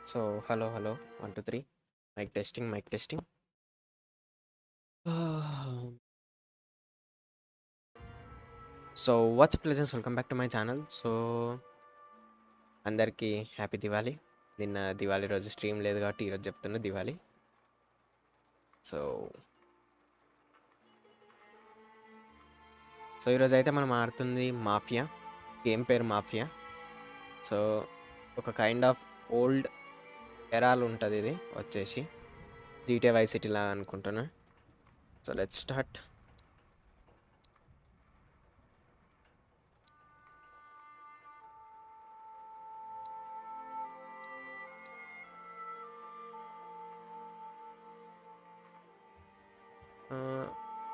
So, hello, 1, 2, 3. Mic testing. So, what's pleasant? Welcome back to my channel. So, అందరికీ happy Diwali. నిన్న దివాళీ రోజు stream లేదు కాబట్టి ఈరోజు చెప్తున్నా దివాళీ. సో, ఈరోజు అయితే మనం ఆడుతుంది మాఫియా. గేమ్ పేరు మాఫియా. సో, ఒక కైండ్ ఆఫ్ ఓల్డ్ ఎరాల్ ఉంటుంది ఇది వచ్చేసి GTA Vice City లాగా అనుకుంటున్నా. So, let's start.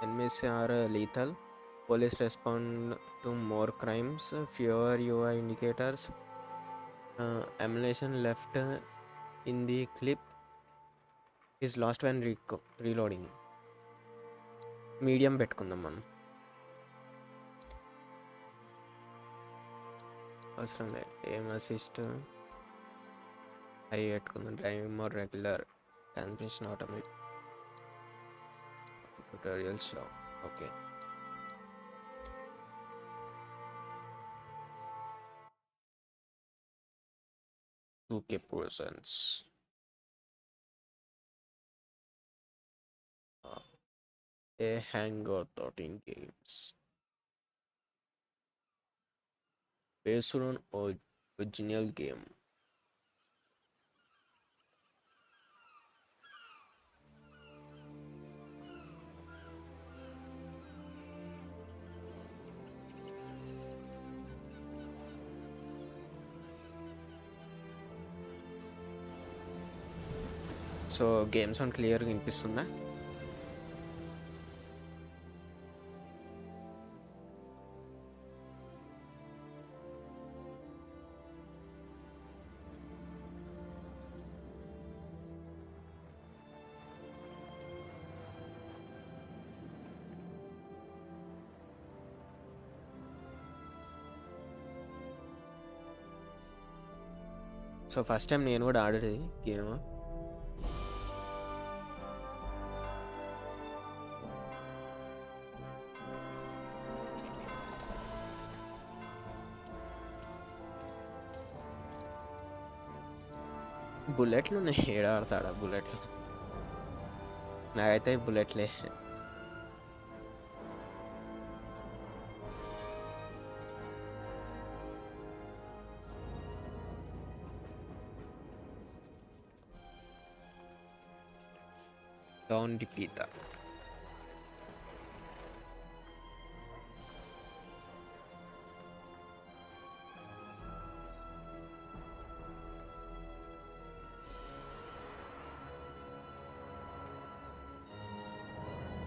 Enemies are lethal. Police respond to more crimes. Fewer UI indicators. Ammunition left in the clip is lost when reloading. Medium పెట్టుకుందాం మనం. అవసరం లేదు. ఏం అసిస్ట్ అవి పెట్టుకుందాం. Driving more regular transmission automatic tutorials. Okay. Okay, persons. A hangar 13 games based on original game. So game sound క్లియర్గా వినిపిస్తుందా? So first time నేను కూడా ఆడేది గేమ్. బుల్లెట్లు ఏడ ఆడతాడా బుల్లెట్లు? నాకైతే బుల్లెట్లే. Don di Pita.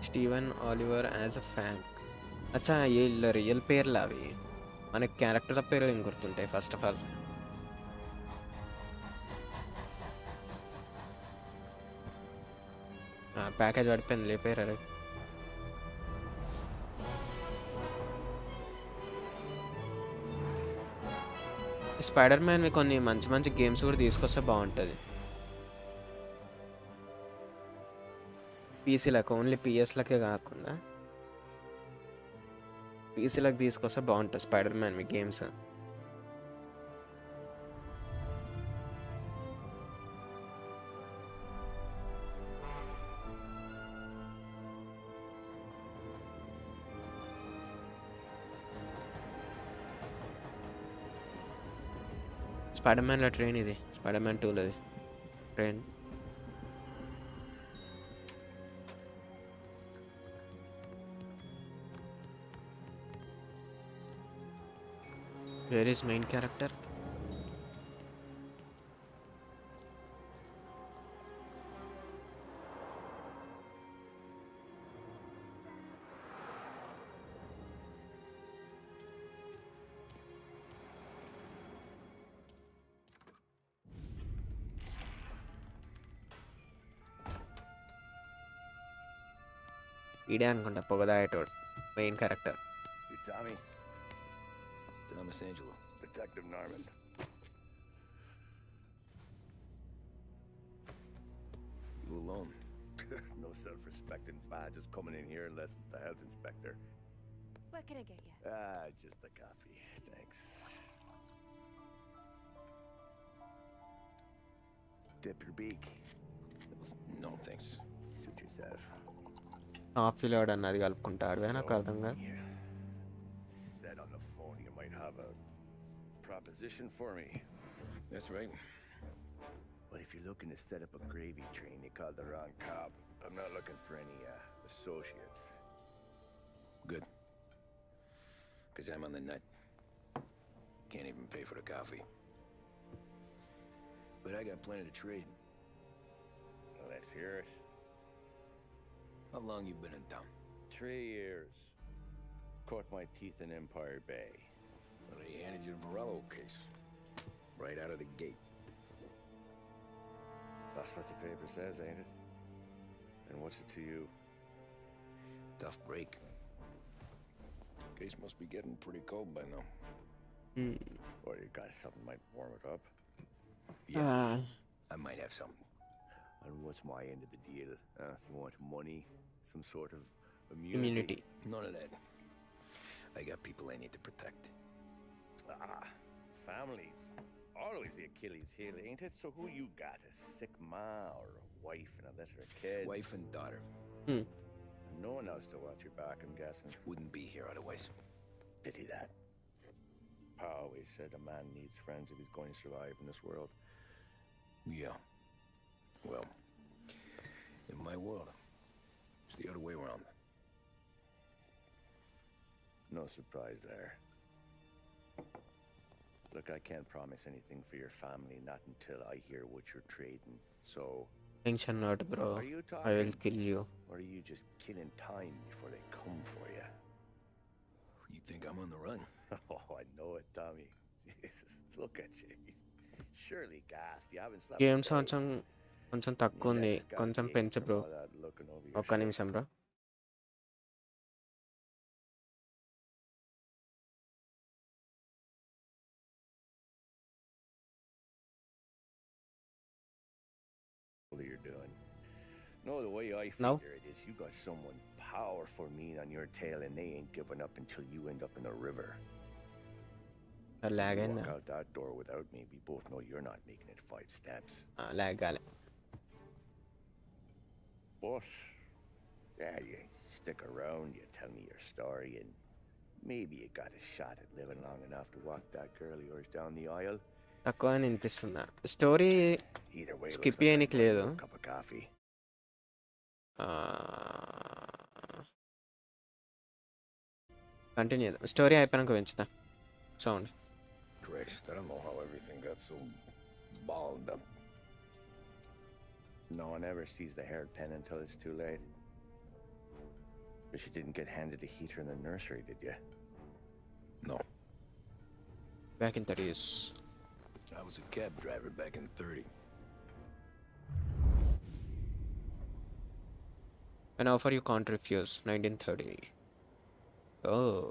Steven Oliver as a Frank. అచ్చా వీళ్ళ రియల్ పేర్లు అవి. మనకి క్యారెక్టర్ల పేర్లు ఏం గుర్తుంటాయి? ఫస్ట్ ఆఫ్ ఆల్ ప్యాకేజ్ పడిపోయింది లేపారు. స్పైడర్ మ్యాన్ కొన్ని మంచి మంచి గేమ్స్ కూడా తీసుకొస్తే బాగుంటుంది. పీసీలకు ఓన్లీ పిఎస్లకే కాకుండా పీసీలకు తీసుకొస్తే బాగుంటుంది స్పైడర్ మ్యాన్ మీ గేమ్స్. స్పైడర్ మ్యాన్లో ట్రైన్ ఇది, స్పైడర్ మ్యాన్ 2 అది train. Where is main character? ఈడే అనుకుంటా పొగదాయేటోడు main character. You Tommy? Thomas Angelo. Detective Narman. alone. No self-respecting badges coming in here unless it's the health inspector. What can I get you? Just a coffee, thanks. Dip your beak. No, thanks. Suit yourself. కాఫీలో అన్నది కలుపుకుంటాడు నాకు అర్థం కాదు. You said on the phone you might have a proposition for me. That's right. Well, if you're looking to set up a gravy train, you called the wrong cop. I'm not looking for any associates. Good. Because I'm on the nut. Can't even pay for the coffee. But I got plenty to trade. Well, let's hear it. How long you been in town? 3 years. Caught my teeth in Empire Bay. Well, they handed you the Morello case. Right out of the gate. That's what the paper says, ain't it? And what's it to you? Tough break. Case must be getting pretty cold by now. Or you got something might warm it up? Yeah, I might have something. And what's my end of the deal? You want money? Some sort of immunity? None of that. I got people I need to protect. Families. Always the Achilles heel, ain't it? So who you got? A sick ma or a wife and a litter of kids? Wife and daughter. And no one else to watch your back, I'm guessing. Wouldn't be here otherwise. Pity that. Pa always said a man needs friends if he's going to survive in this world. Yeah. Well, in my world, it's the other way around. No surprise there. Look, I can't promise anything for your family, not until I hear what you're trading. So, Tension not, bro. are you I will talking, kill you. or are you just killing time before they come for you? You think I'm on the run? Oh, I know it, Tommy. Jesus, look at you. Surely gassed. You haven't slept. Games కొంచెం తక్కువ ఉంది, కొంచెం పెంచు bro. ఒక్క నిమిషం bro. You're doing. No, the way I No. figure it is, you got someone powerful mean on your tail, and they ain't giving up until you end up in the river. లాగ్ You అయిందా? walk out that door without me, we both know you're not making it 5 steps. Log కాలే. But yeah, you stick around, you tell me your story, and maybe you got a shot at living long enough to walk that girl of yours down the aisle. తక్కువ అనిపిస్తుందా story? Either way, Skip looks like చేయనీకి I might లేదు. need a cup of coffee. Continue చేద్దాం. Story అయిపోయాక పెంచుతా sound. Christ, I don't know how everything got so balled up. No one ever sees the haired pen until it's too late. But you didn't get handed a heater in the nursery, did you? No. Back in 30s. I was a cab driver back in 30. An offer you can't refuse. 1930. Oh.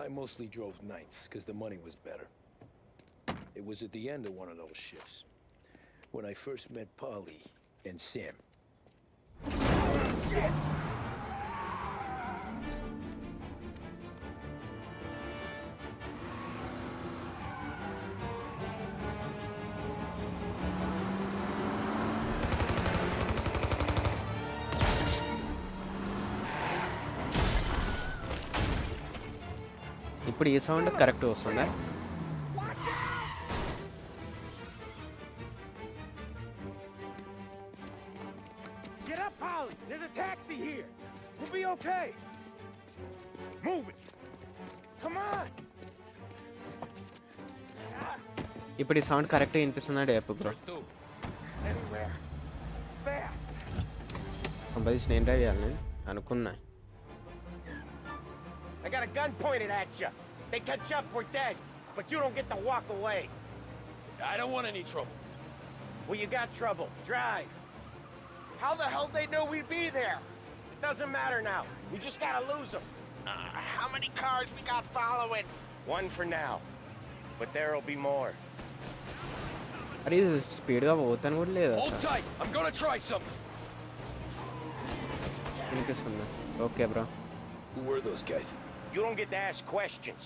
I mostly drove nights because the money was better. It was at the end of one of those shifts when I first met Polly and Sam. Shit! ఇప్పుడు ఈ sound correct వస్తుందా? Get up, Polly! There's a taxi here! We'll be okay! Move it! Come on! ఇప్పుడు ఈ sound కరెక్ట్గా వినిపిస్తుందా చెప్పు bro. Anywhere! Fast! Compulsory నేను drive చేయాలి అనుకున్నా. I got a gun pointed at you. They catch up, we're dead. But you don't get to walk away. I don't want any trouble. Well, you got trouble. Drive. How the hell they know we'd be there? It doesn't matter now. We just gotta lose them. How many cars we got following? One for now. But there'll be more. అరే ఇది స్పీడ్గా పోతాను కూడా లేదు Hold అసలు. tight. I'm gonna try something. వినిపిస్తుంది. Okay bro. Who were those guys? You don't get to ask questions.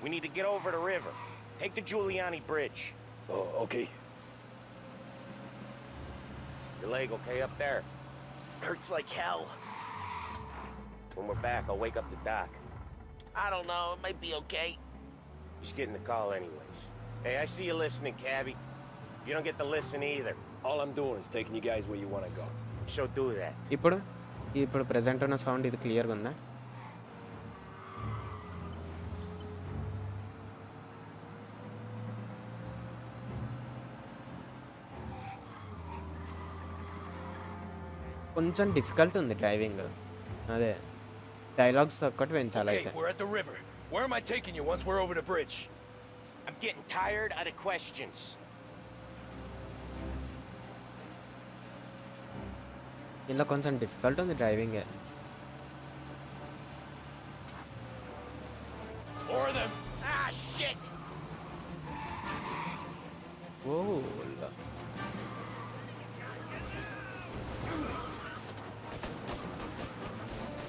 We need to get over the river. Take the Giuliani Bridge. Oh, okay. Your leg okay up there? Hurts like hell. When we're back, I'll wake up the doc. I don't know. It might be okay. Just getting the call anyways. Hey, I see you listening, Cabby. You don't get to listen either. All I'm doing is taking you guys where you want to go. So do that. ఇప్పుడు present ఉన్న sound ఇది క్లియర్గా ఉందా? కొంచెం difficult ఉంది driving. అదే dialogues ఒక్కటి పెంచాలి అయితే. Okay, we're at the river. Where am I taking you once we're over the bridge? I'm getting tired of the questions. ఇందులో కొంచెం డిఫికల్ట్ ఉంది driving. More of them. Ah, shit. Oh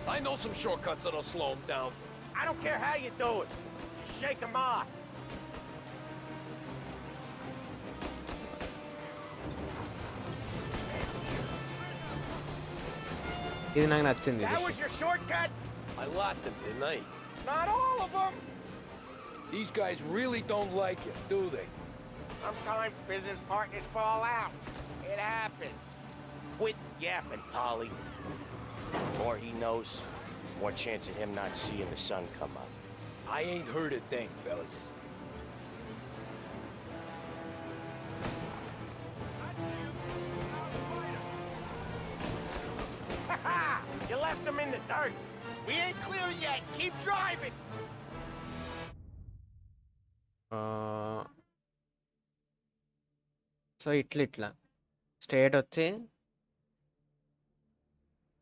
I know some shortcuts that'll slow them down. I don't care how you do it. Just shake them off. ఇది నాకు నచ్చింది. That was your shortcut? I lost him, didn't I? Not all of them. These guys really don't like you, do they? Sometimes business partners fall out. It happens. Quit yapping, Polly. The more he knows, the more chance of him not seeing the sun come up. I ain't heard a thing, fellas. You left him in the dirt. We ain't clear yet. Keep driving. So ఇట్లా straight వచ్చి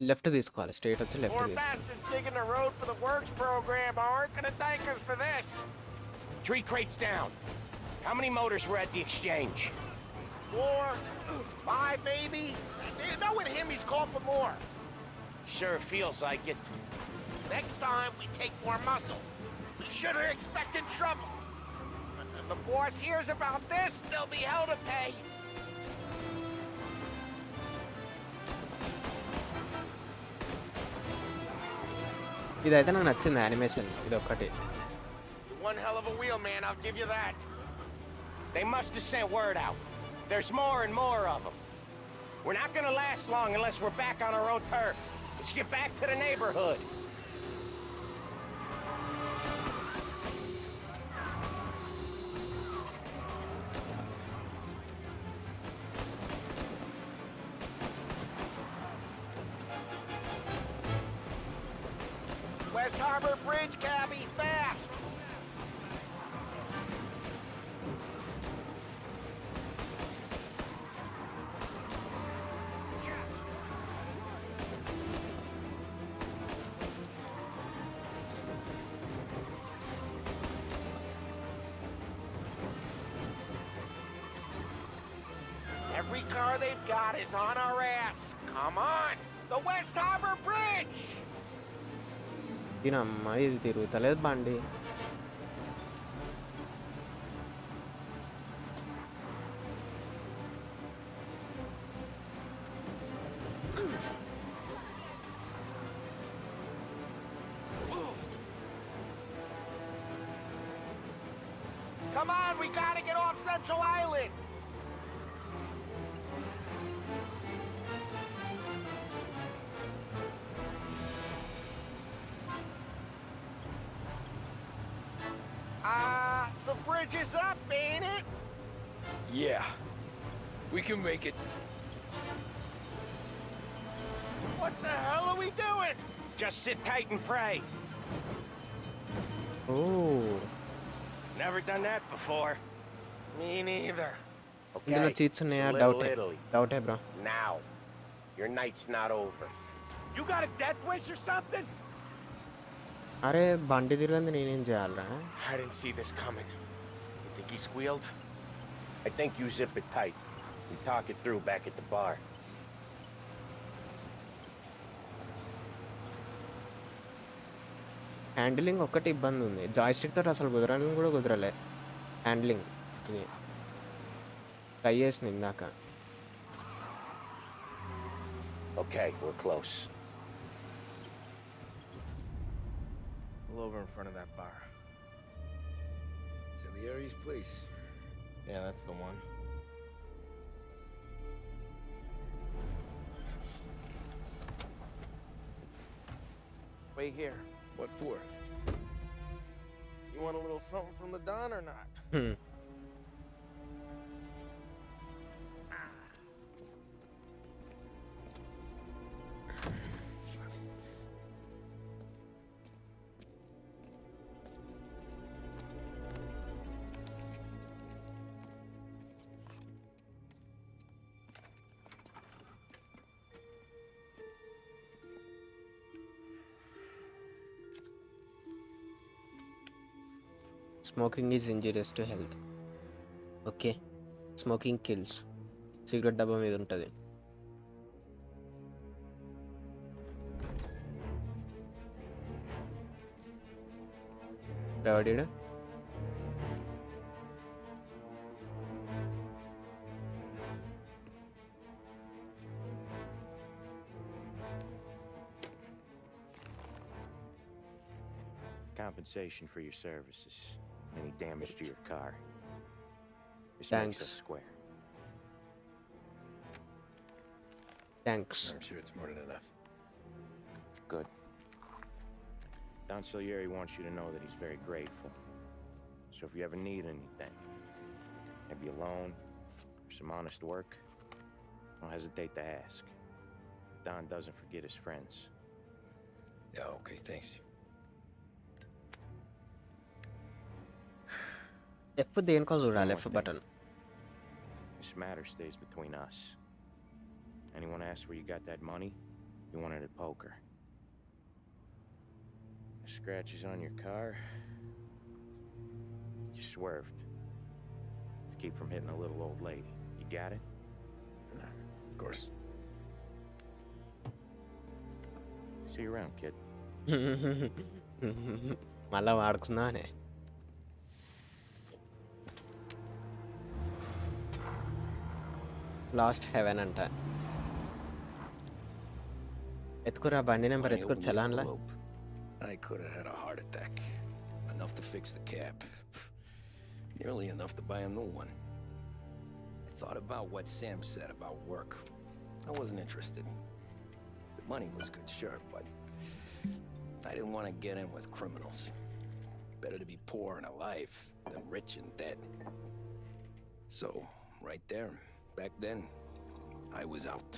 left తీసుకోవాలి. Straight వచ్చి left Poor తీసుకోవాలి. bastards digging the road for the works program aren't gonna thank us for this. 3 crates down. How many motors were at the exchange? 4, 5 maybe. You know with him he's called for more. Sure feels like it. Next time we take more muscle. We should have expected trouble. If the boss hears about this, there'll be hell to pay. ఇదైతే నాకు నచ్చింది animation. ఇది ఒక్కటి. One hell of a wheel, man, I'll give you that. They must have sent word out. There's more and more of them. We're not gonna last long unless we're back on our own turf. Let's get back to the neighborhood. West Harbor Bridge, cabby, fast! Every car they've got is on our ass. Come on! The West Harbor Bridge! దీనమ్మా ఇది తిరుగుతలేదు బండి. Come on, we gotta get off Central Island! The bridge is up, ain't it? Yeah. We can make it. What the hell are we doing? Just sit tight and pray. Oh Never done that before. Me neither. ఇందులో Okay, cheats ఉన్నాయా? it's a little డౌటే Italy. డౌటే bro. Now, your night's not over. You got a death wish or something? అరే బండి తిరిగింది నేనేం చేయాలరా? I didn't see this coming. You think he squealed? I think you zip it tight. We talk it through back at the bar. Handling ఒక్కటి ఇబ్బంది ఉంది. Joystick తోటి అసలు కుదరాలని కూడా కుదరలే హ్యాండ్లింగ్. ఇది ట్రై చేసిన ఇందాక. Okay, we're close. Pull over in front of that bar. Salieri's place. Yeah, that's the one. Wait here. What for? You want a little something from the Don or not? Smoking is injurious to health. Okay, smoking kills. Cigarette డబ్బా మీద ఉంటుంది. ఎవడీడు? Compensation for your services. Any damage to your car. This Thanks. makes us square. Thanks. I'm sure it's more than enough. Good. Don Salieri wants you to know that he's very grateful. So if you ever need anything, maybe a loan or some honest work, don't hesitate to ask. Don doesn't forget his friends. Yeah, okay, thanks. F దేనికో చూడాలి. F button. This matter stays between us. Anyone asks where you got that money, you won it at poker. The scratches on your car, you swerved to keep from hitting a little old lady. You got it? Of course. See you around, kid. మళ్ళా వాడుకుందామనే. Last haven అంట. ఎత్తుకురా బండి number, ఎత్తుకురు చలాన్లా. I could have had a heart attack. Enough to fix the cab. Nearly enough to buy a new one. I thought about what Sam said about work. I wasn't interested. The money was good, sure, but I didn't want to get in with criminals. Better to be poor and alive than rich and dead. So, right there, back then, I was out.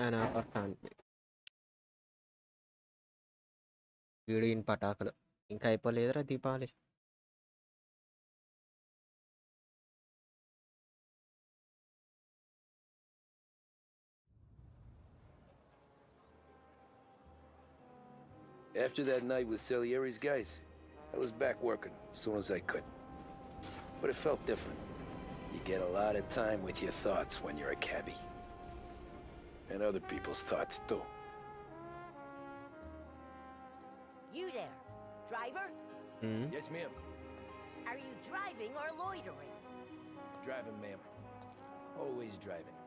ఆయన వీడు ఈయన పటాకులు ఇంకా అయిపోలేదురా Deepavali. After that night with Salieri's guys, I was back working as soon as I could. But it felt different. You get a lot of time with your thoughts when you're a cabbie. And other people's thoughts, too. You there, driver? Yes, ma'am. Are you driving or loitering? Driving, ma'am. Always driving.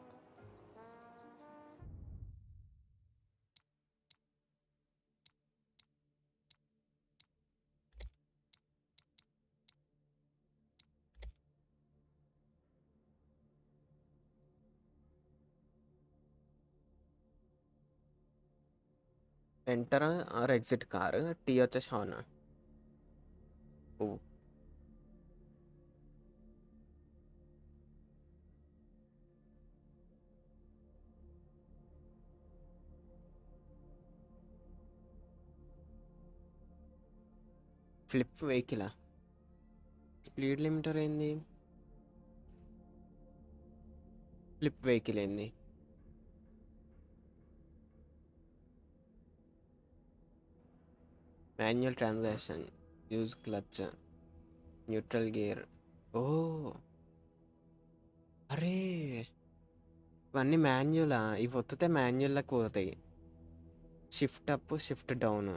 Enter or exit car. T వచ్చేసి అవునా. ఓ flip వెహికలా? Speed limiter ఏంది? Flip vehicle ఏంది? Manual transaction, use clutch, neutral gear. ఓ అరే ఇవన్నీ మాన్యువలా? ఇవి ఒత్తితే మాన్యువల్లోకి పోతాయి. Shift up, shift down,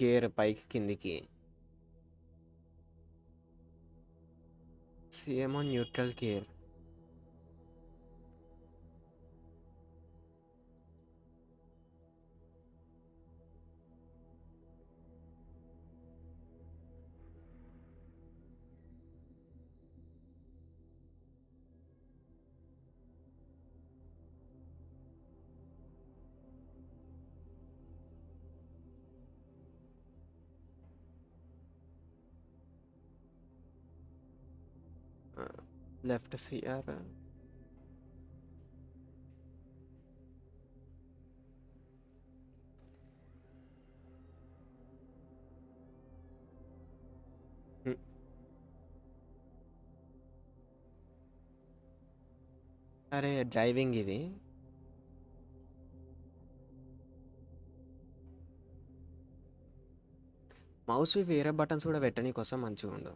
gear పైకి కిందికి. Same neutral gear. Left C R. అరే డ్రైవింగ్ ఇది. మౌస్ వేరే బటన్స్ కూడా పెట్టని కోసం మంచిగా ఉండు.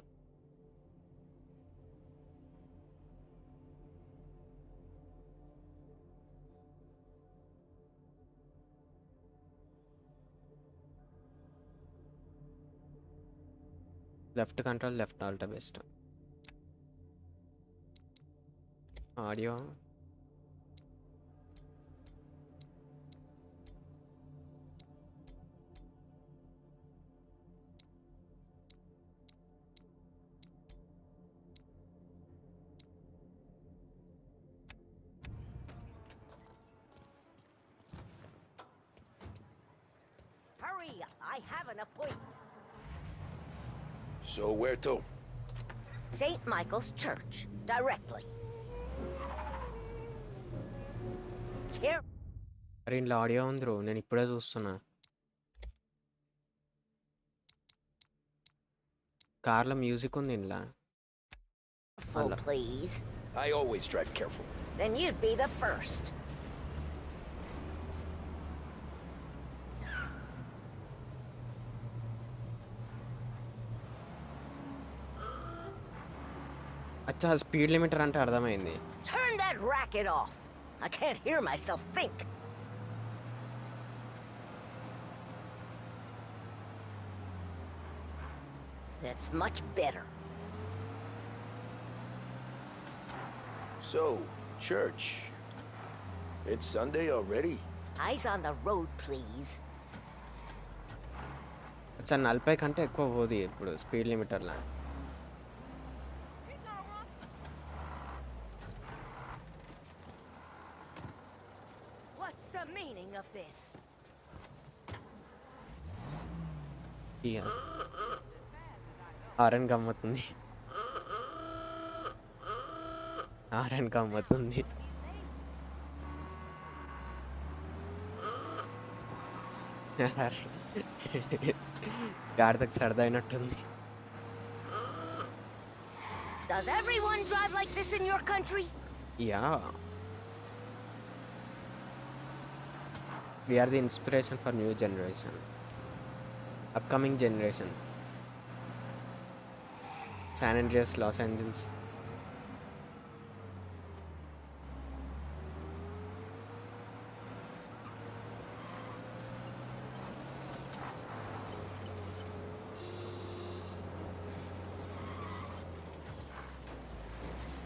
Left control, left alt best. Audio Hurry, I have an appointment. So where to? St. Michael's Church, directly. Here. అరే ఇంట్లో ఆడియో ఉంది రో, నేను ఇప్పుడే చూస్తున్నా. కార్లో మ్యూజిక్ ఉంది ఇంట్లో. Full, please. I always drive careful. Then you'd be the first. అచ్చా స్పీడ్ లిమిటర్ అంటే అర్థమైంది. Turn that racket off. I can't hear myself think. That's much better. So, church. It's Sunday already? Eyes on the road, please. అచ్చా 40 కంటే ఎక్కువ పోదు ఇప్పుడు speed లిమిటర్లా. What's the meaning of this? ఇక ఆర్ఎన్ గమ్మతుంది. ఆర్ఎన్ గమ్మతుంది. గాడిదకు సరదైనట్టుంది. Does everyone drive like this in your country? Yeah. We are the inspiration for new generation. Upcoming generation. San Andreas, Los Angeles.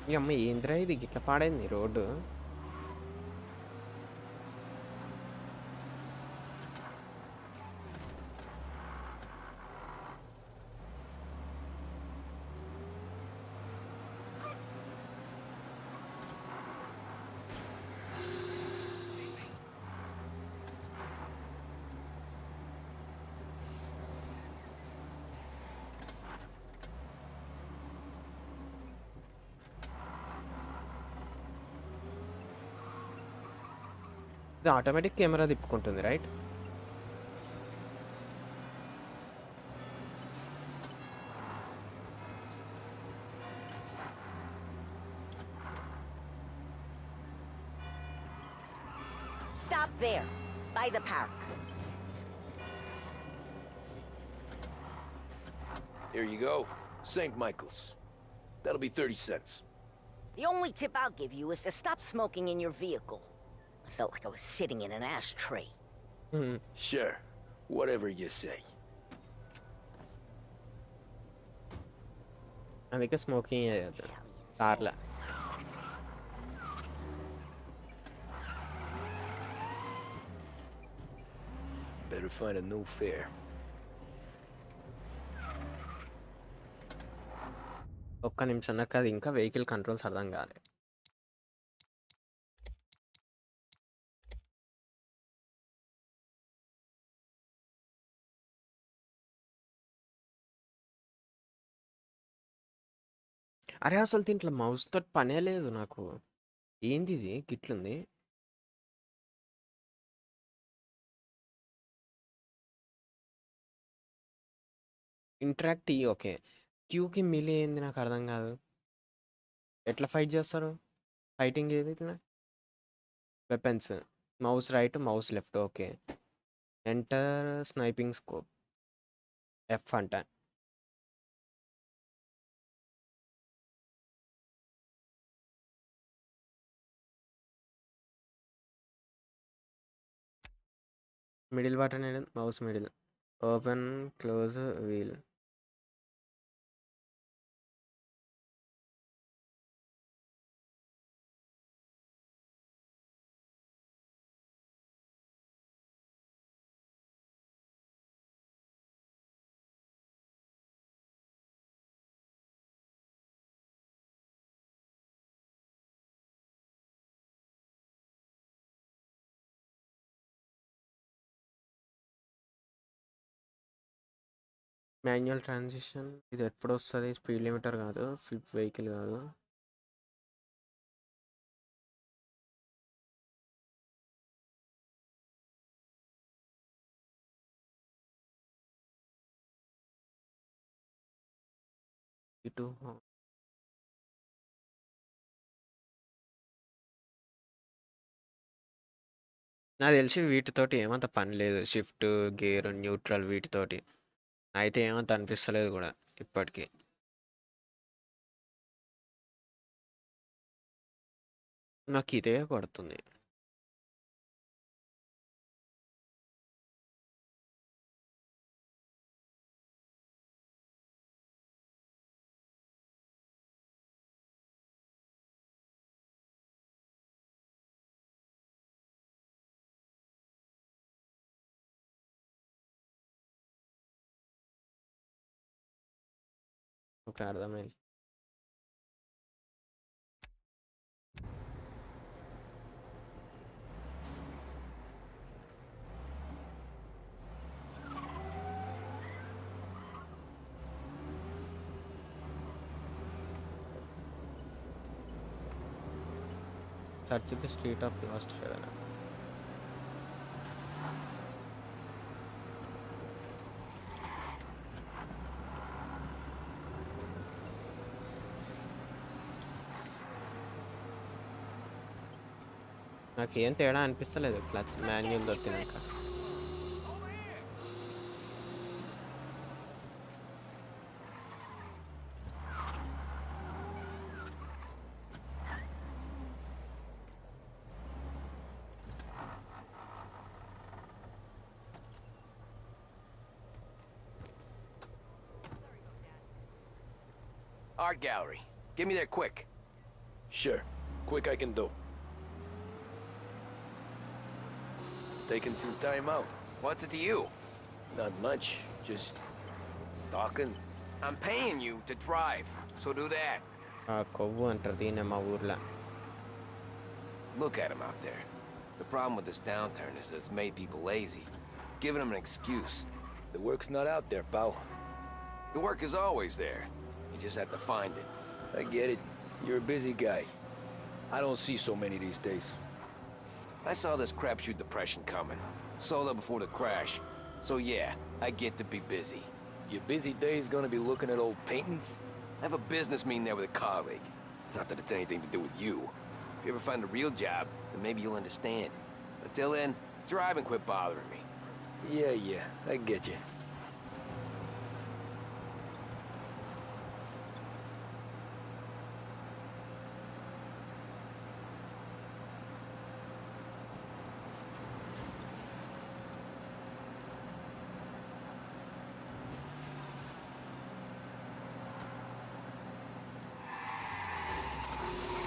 ఈ అమ్మ ఏంద్రా ఇది గిట్ల పాడైంది రోడ్డు. ఇది ఆటోమేటిక్ కెమెరా తిప్పుకుంటుంది right? Stop there, by the park. Here you go. St. Michael's. That'll be 30 cents. The only tip I'll give you is to stop smoking in your vehicle. I felt like I was sitting in an ashtray. Sure. Whatever you say. అందుకే smoking చేయొద్దు కార్లో. Better find a new fare. ఒక్క నిమిషం నాకు అది ఇంకా vehicle controls అర్థం కాలే. అరే అసలు దీంట్లో మౌస్ తోటి పనే లేదు నాకు. ఏంది ఇది గిట్లుంది? Interact okay. క్యూకి మిలీ ఏంది నాకు అర్థం కాదు. ఎట్లా ఫైట్ చేస్తారు? ఫైటింగ్ ఏది ఇట్లా? Weapons mouse right mouse left okay. Enter sniping scope F అంట. Middle button mouse middle open close wheel. Manual transition ఇది ఎప్పుడు వస్తుంది? స్పీడ్ లిమిటర్ కాదు, ఫ్లిప్ వెహికల్ కాదు. ఇటు నాకు తెలిసి వీటితోటి ఏమంత పని లేదు. షిఫ్ట్ గేర్ న్యూట్రల్ వీటితోటి అయితే ఏమంత అనిపిస్తలేదు కూడా ఇప్పటికీ. నాకు ఇదే కొడుతుంది. ఓకే అర్థమైంది. Search the street of lost heaven. నాకేం తేడా అనిపిస్తలేదు క్లచ్ మాన్యువల్ దొరికినాక. Art gallery. Get me there quick. Sure. Quick I can do. Taking some time out. What's it to you? Not much. Just talking. I'm paying you to drive, so do that. కొవ్వు అంటారు దీన్ని మా ఊర్లో. Look at him out there. The problem with this downturn is that it's made people lazy, giving them an excuse. The work's not out there, pal. The work is always there. You just have to find it. I get it. You're a busy guy. I don't see so many these days. I saw this crapshoot depression coming. Sold up before the crash. So yeah, I get to be busy. Your busy day's gonna be looking at old paintings? I have a business meeting there with a colleague. Not that it's anything to do with you. If you ever find a real job, then maybe you'll understand. Until then, drive and quit bothering me. Yeah, I get you.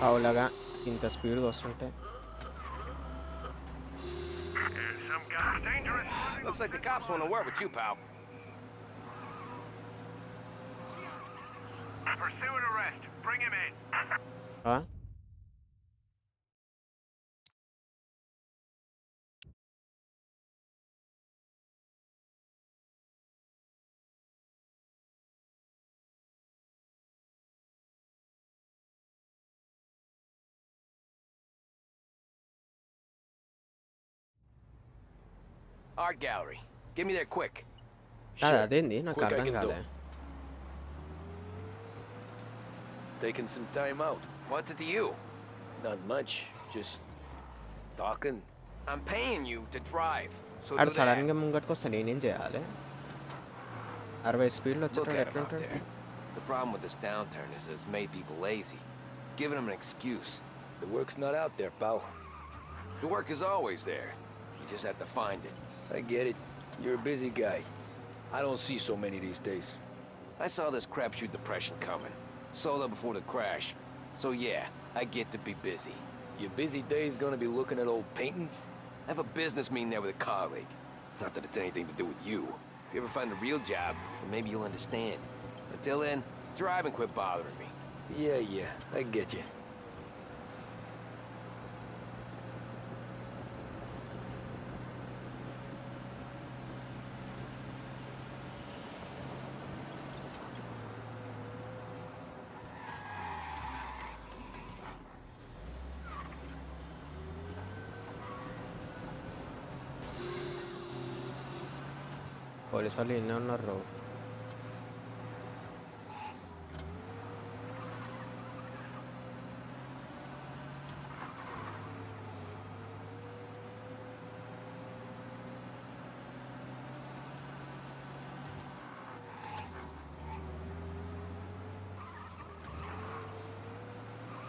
అవులాగా ఇంత స్పీడ్గా వస్తుంటే Looks like the cops want to work with you, pal. Pursuing arrest. Bring him in. ఆ? Art gallery. Get me there quick. కాదు అదేంది నాకు Quick, I అర్థం can do కాలే. it. Taking some time out. What's it to you? Not much. Just talking. I'm paying you to drive. So ఆడు do sudden that. గా ముంగట్టుకు వస్తే నేనేం చేయాలి? 60 స్పీడ్లో Look వచ్చేటాడు at him out ఎట్లుంటాడు? there. The problem with this downturn is that it's made people lazy. Giving them an excuse. The work's not out there, pal. The work is always there. You just have to find it. I get it. You're a busy guy. I don't see so many these days. I saw this crapshoot depression coming. Sold up before the crash. So yeah, I get to be busy. Your busy day's gonna be looking at old paintings? I have a business meeting there with a colleague. Not that it's anything to do with you. If you ever find a real job, then maybe you'll understand. Until then, drive and quit bothering me. Yeah, I get you. Police వాళ్ళు ఎన్ని ఉన్నారు?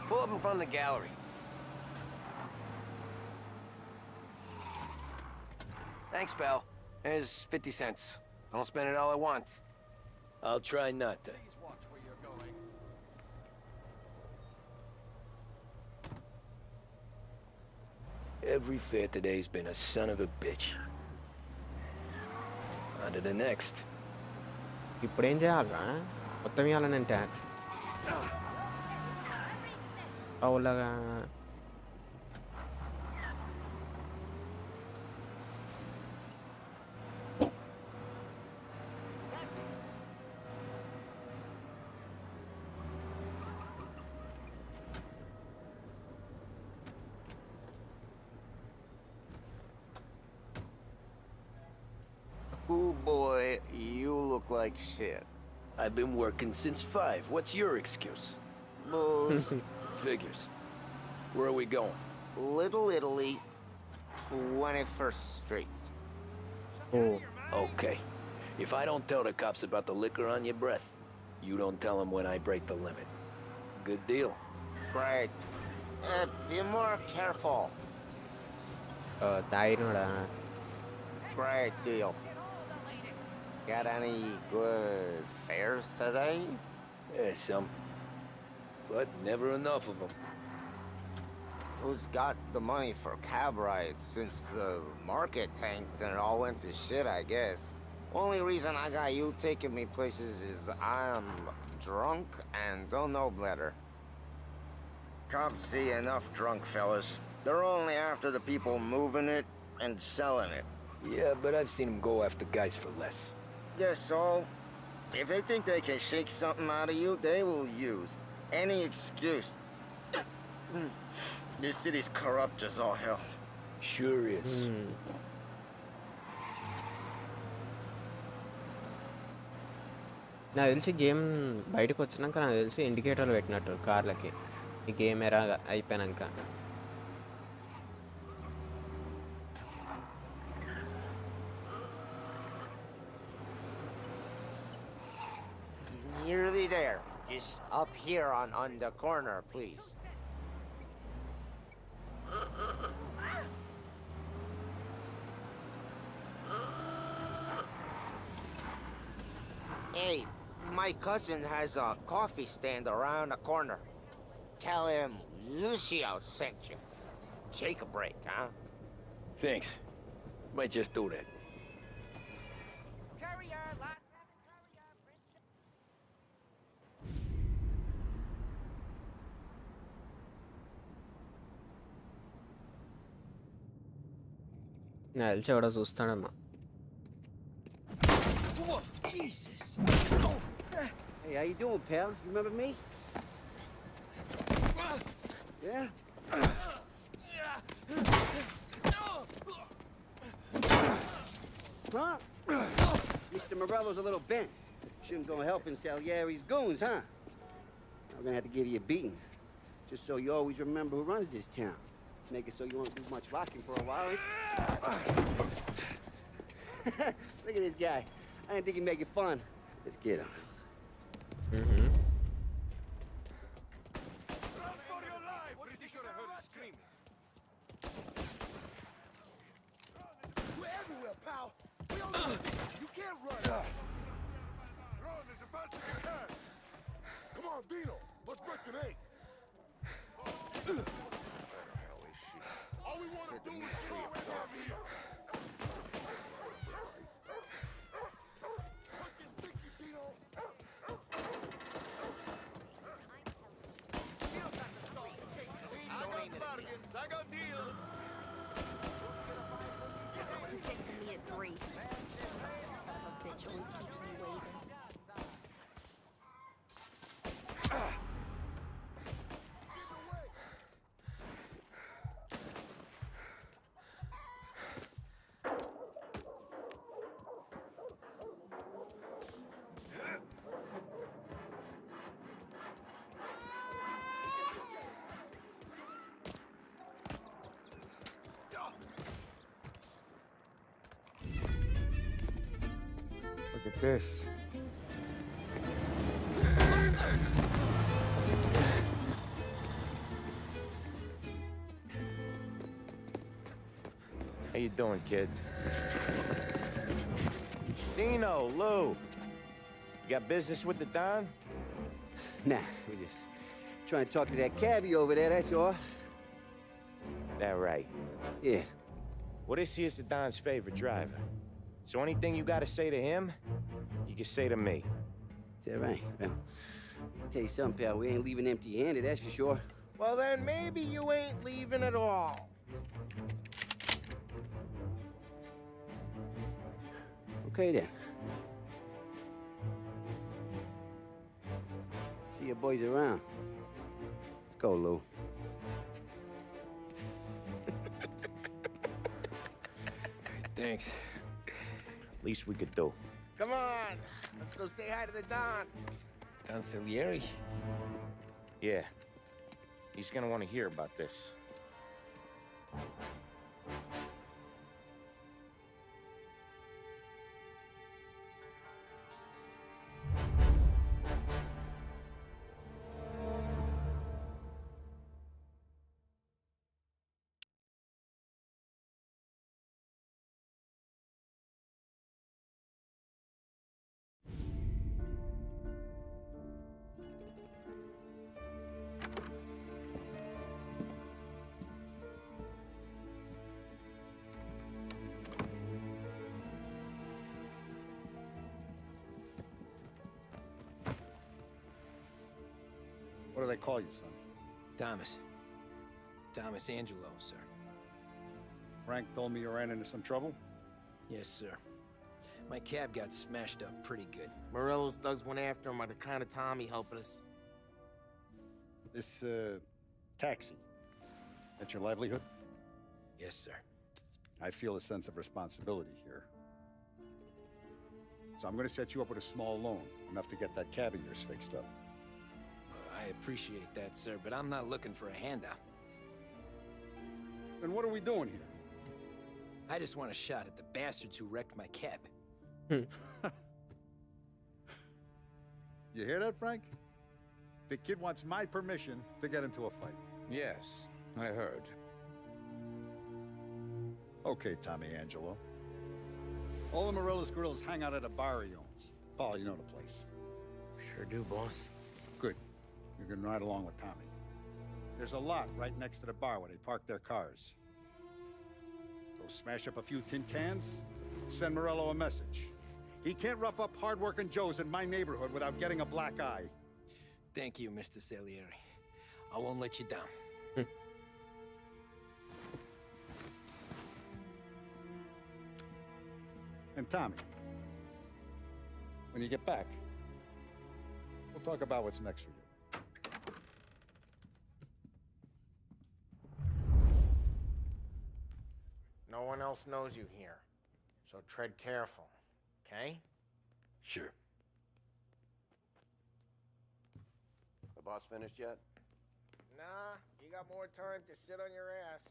Pull up in front of the gallery. Thanks, pal. There's 50 cents. Don't spend it all at once. I'll try not to. Please watch where you're going. Every fair today's been a son of a bitch. On to the next. ఇప్పుడేం చేయాలరా? మొత్తం ఇవ్వాలి నేను tax. అవులాగా Ooh boy, you look like shit. I've been working since 5. What's your excuse? Booze. Figures. Where are we going? Little Italy, 21st Street. Oh Okay. If I don't tell the cops about the liquor on your breath, you don't tell them when I break the limit. Good deal. Great. Be more careful. తాగినోడా? Great deal. Got any good fares today? Yeah, some. But never enough of them. Who's got the money for cab rides since the market tanked and it all went to shit, I guess? Only reason I got you taking me places is I'm drunk and don't know better. Cops see enough drunk fellas. They're only after the people moving it and selling it. Yeah, but I've seen them go after guys for less. Guess so. If they think they can shake something out of you, they will use any excuse. This city's corrupt as all hell. Sure is. నాకు తెలిసి game బయటకు వచ్చినాక నాకు తెలిసి ఇండికేటర్లు పెట్టినట్టు కార్లకి ఈ game ఎరా అయిపోయాక. Nearly there. Just up here on the corner, please. Hey, my cousin has a coffee stand around the corner. Tell him Lucio sent you. Take a break, huh? Thanks. Might just do that. నాకు తెలిసి ఎవడో చూస్తాడమ్మా. Jesus. Hey, how you doing, pal? You remember me? Yeah? Huh? Mr. Morello's a little bent. Shouldn't go helping Salieri's goons, huh? I'm gonna have to give you a beating. Just so you always remember who runs this town. Make it so you won't do much rocking for a while. Look at this guy. I didn't think he'd make it fun. Let's get him. Mm-hmm. Run for your life! Pretty sure I heard a screaming. We're everywhere, pal. We only... You can't run. Run as fast as you can. Come on, Dino. Let's break the egg. Where the hell is she? All we want to do is throw away Mafia. What you sticky, Dino? I got bargains. I got deals. He said to me at 3. Son of a bitch, always keeping me waiting. Look at this. How you doing, kid? Dino, Lou. You got business with the Don? Nah, we just trying to talk to that cabbie over there, that's all. That right. Yeah. Well, this here's the Don's favorite driver. So anything you gotta say to him, you can say to me. Is that right? Well, I'll tell you something, pal. We ain't leaving empty-handed, that's for sure. Well, then maybe you ain't leaving at all. Okay, then. See your boys around. Let's go, Lou. Thanks. Least we could do. Come on, let's go say hi to the Don. Don Salieri? Yeah. He's gonna want to hear about this. What do they call you, son? Thomas. Thomas Angelo, sir. Frank told me you ran into some trouble? Yes, sir. My cab got smashed up pretty good. Morello's thugs went after him by the kind of Tommy helping us. This, taxi. That's your livelihood? Yes, sir. I feel a sense of responsibility here. So I'm gonna set you up with a small loan, enough to get that cab of yours fixed up. I appreciate that, sir, but I'm not looking for a handout. Then what are we doing here? I just want a shot at the bastards who wrecked my cab. You hear that, Frank? The kid wants my permission to get into a fight. Yes, I heard. Okay, Tommy Angelo. All the Morello's girls hang out at a bar he owns. Paul, you know the place. Sure do, boss. Good. You can ride along with Tommy. There's a lot right next to the bar where they park their cars. Go smash up a few tin cans, send Morello a message. He can't rough up hard-working Joes in my neighborhood without getting a black eye. Thank you, Mr. Salieri. I won't let you down. And Tommy, when you get back, we'll talk about what's next for you. No one else knows you here, so tread careful, okay? Sure. The boss finished yet? Nah, you got more time to sit on your ass.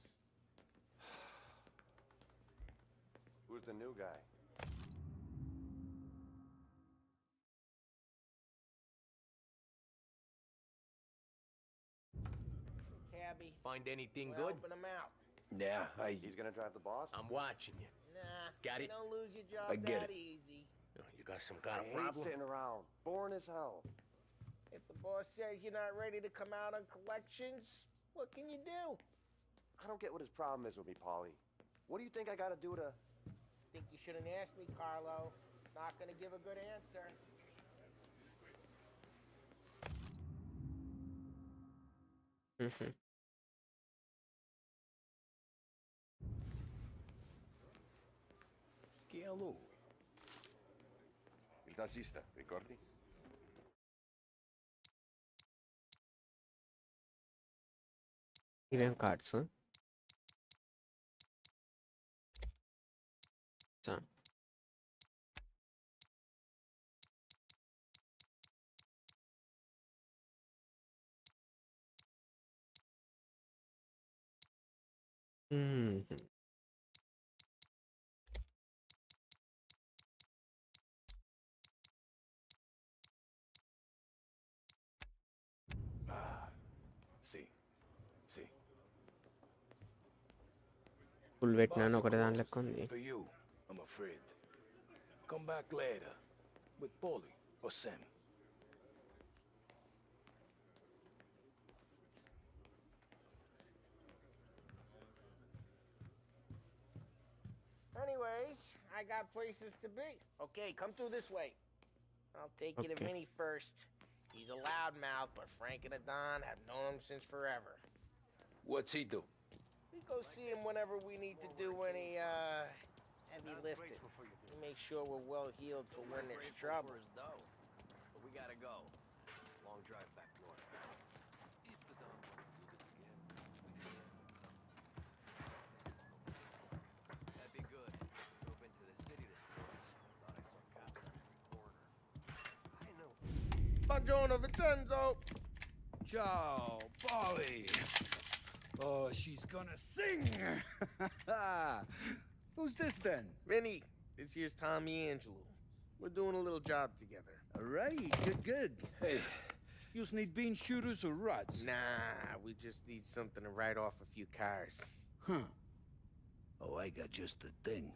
Who's the new guy? Cabby. Find anything We're good? helping him out. Yeah, He's gonna drive the boss? I'm watching you. Nah, Got you it? don't lose your job I get that it. easy. You got some kind I of hate problem? sitting around. Boring as hell. If the boss says you're not ready to come out on collections, what can you do? I don't get what his problem is with me, Paulie. What do you think I gotta do to... Think you shouldn't ask me, Carlo. Not gonna give a good answer. Che è lui? Il tassista, ricordi? ఇవేం cards Sì, sì. Full పెట్టినాను ఒకటి దాని Boss లెక్క ఉంది for you, I'm afraid. Come back later with Paulie or Sam. Anyways, I got places to be. Okay, come through this way. I'll take you to Okay. Vinny first. He's a loudmouth, but Frank and Adon have known him since forever. What's he do? We go see him whenever we need to do any, heavy lifting. We make sure we're well healed for when there's trouble. But we gotta go. Long drive back north. That'd be good. Drove into the city this morning. Thought I saw cops on every corner. I know. Buongiorno, Vincenzo! Ciao, Paulie. Oh, she's gonna sing. Who's this then? Vinny, this here's Tommy Angelo. We're doing a little job together. All right, good. Hey, you need bean shooters or rods? Nah, we just need something to write off a few cars. Huh. Oh, I got just the thing.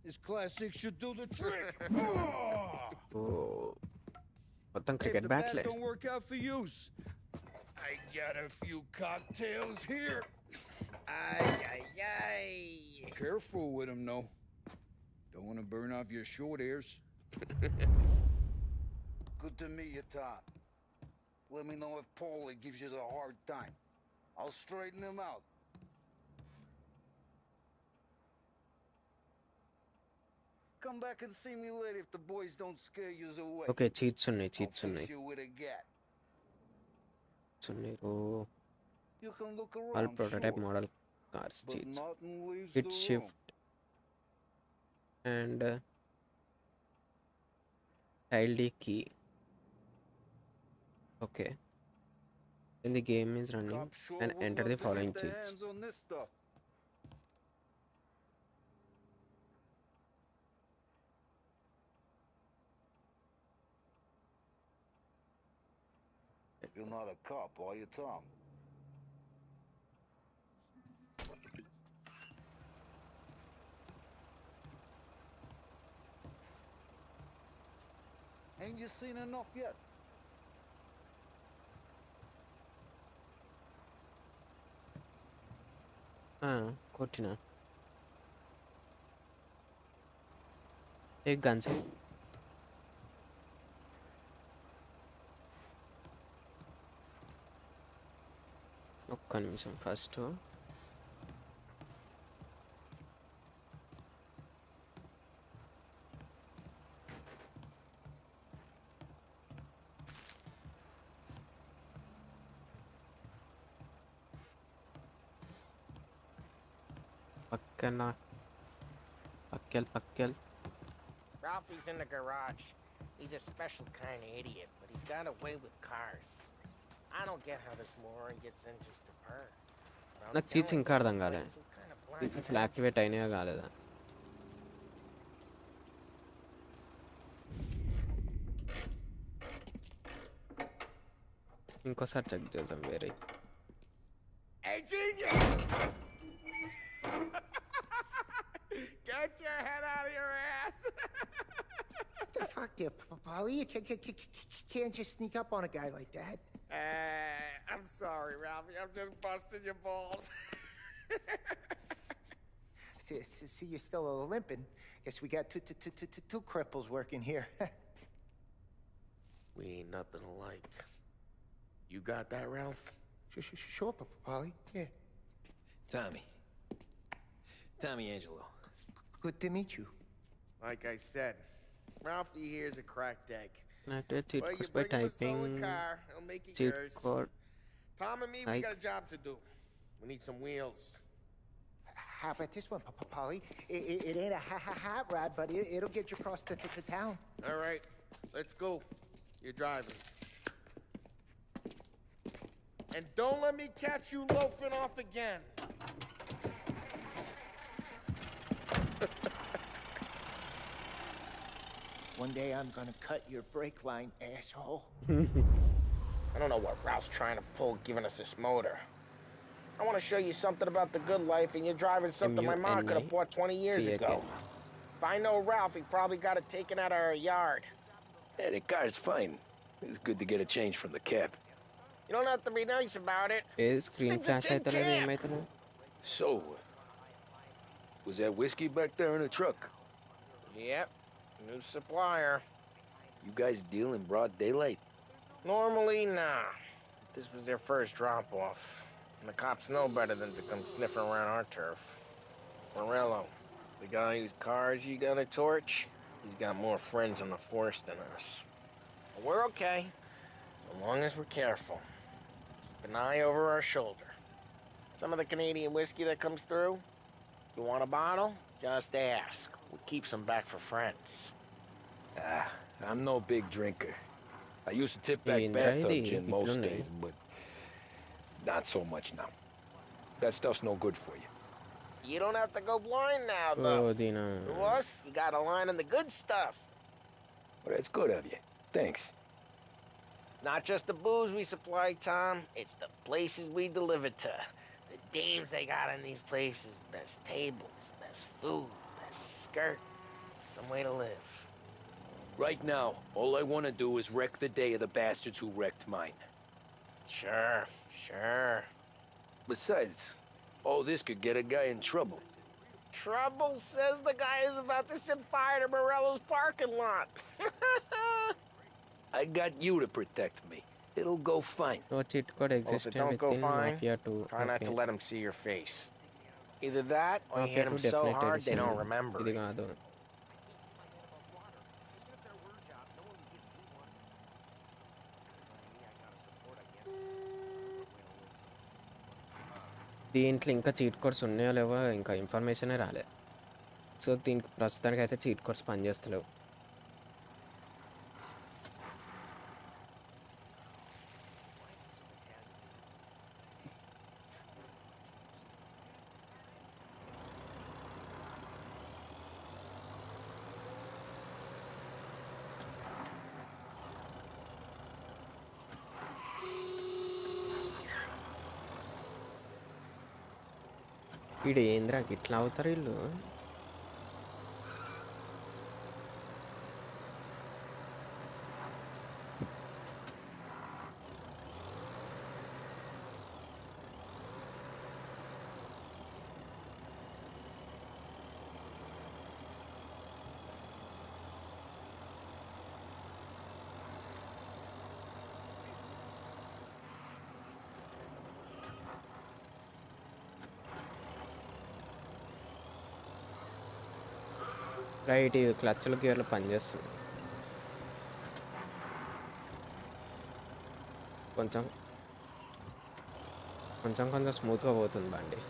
This classic should do the trick. మొత్తం If cricket the బ్యాట్లే bat don't work out for use, I got a few cocktails here. Ay, ay, ay. Careful with them, though. Don't want to burn off your short hairs. Good to meet you, Tom. Let me know if Paulie gives you a hard time. I'll straighten him out. Come back and see me later if the boys don't scare you away. Okay cheats ఉన్నాయి I'll cheats fix ఉన్నాయి you with a gat. ఉన్నాయి You can look all around, prototype sure, model cars but cheats nothing leaves hit the room. Shift and tilde key okay in the game is running Cops sure and would enter love the to following get their cheats. hands on this stuff. You're not a cop, are you, Tom? Ain't you seen enough yet? కొట్టిన ఏ guns ఒక్క నిమిషం first పక్కన పక్కెల్ Ralphie's in the garage. He's a special kind of idiot, but he's got a way with cars. I don't get how this moron gets in just to purr. But I'm నాకు cheats telling ఇంకా you, అర్థం it's కాలే like some kind of blind cheats అసలు activate అయినాయో కాలేదా ఇంకోసారి check చేద్దాం వేరే Hey, genius! Get your head out of your ass! What the fuck there, Polly? You can't just sneak up on a guy like that. I'm sorry, Ralphie. I'm just busting your balls. See, you're still limping. Guess we got two cripples working here. We ain't nothing alike. You got that, Ralph? Sure, Polly. Yeah. Tommy Angelo. Good to meet you. Like I said, Ralphie here's a cracked egg. అంటే cheat Well, you codes by bring him a typing stolen car, he'll make it cheat yours. Code Tom and me, we Like- got a job to do. We need some wheels. How about this one, Polly? It ain't a hot rod, but it'll get you across to town. All right, let's go. You're driving. And don't let me catch you loafing off again. One day I'm gonna cut your brake line, asshole. I don't know what Ralph's trying to pull giving us this motor. I want to show you something about the good life, and you're driving something my mom could have bought 20 years ago. If I know Ralph, he probably got it taken out of our yard. Yeah, the car's fine. It's good to get a change from the cab. You don't have to be nice about it. ఏ screen flash అవుతలేదు ఏమవుతుంది So, was that whiskey back there in the truck? Yep, new supplier. You guys deal in broad daylight? Normally, nah. This was their first drop-off. And the cops know better than to come sniffing around our turf. Morello, the guy whose cars you got a torch, he's got more friends on the force than us. But we're okay, so long as we're careful. Keep an eye over our shoulder. Some of the Canadian whiskey that comes through, you want a bottle? Just ask. We'll keep some back for friends. I'm no big drinker. I used to tip back ఏంద్రా bathtub ఇది gin most ఇట్లున్నాయి days, but not so much now. That stuff's no good for you. You don't have to go blind now, oh though. Dinah To us, you got a line on the good stuff. Well, that's good of you. Thanks. Not just the booze we supply, Tom. It's the places we deliver to. The dames they got in these places. Best tables, best food, best skirt. Some way to live. Right now, all I want to do is wreck the day of the bastards who wrecked mine. Sure. Besides, all this could get a guy in trouble. Trouble says the guy is about to set fire to Morello's parking lot. I got you to protect me. It'll go fine. No cheat code Well, if it existed don't go within fine, Mafia 2. try not to Okay. let them see your face. Either that, or you Mafia hit 2 them so definite hard they edition. don't remember ఇది it. కాదు దీంట్లో ఇంకా cheat codes ఉన్నాయో లేవో ఇంకా ఇన్ఫర్మేషనే రాలే so దీనికి ప్రస్తుతానికి అయితే చీట్ కోడ్స్ పనిచేస్తలేవు వీడు ఏంద్రా ఇట్లా అవుతారు వీళ్ళు రైట్, ఇది క్లచ్ల గేర్లు పనిచేస్తుంది. కొంచెం కొంచెం కొంచెం స్మూత్గా పోతుంది బండి.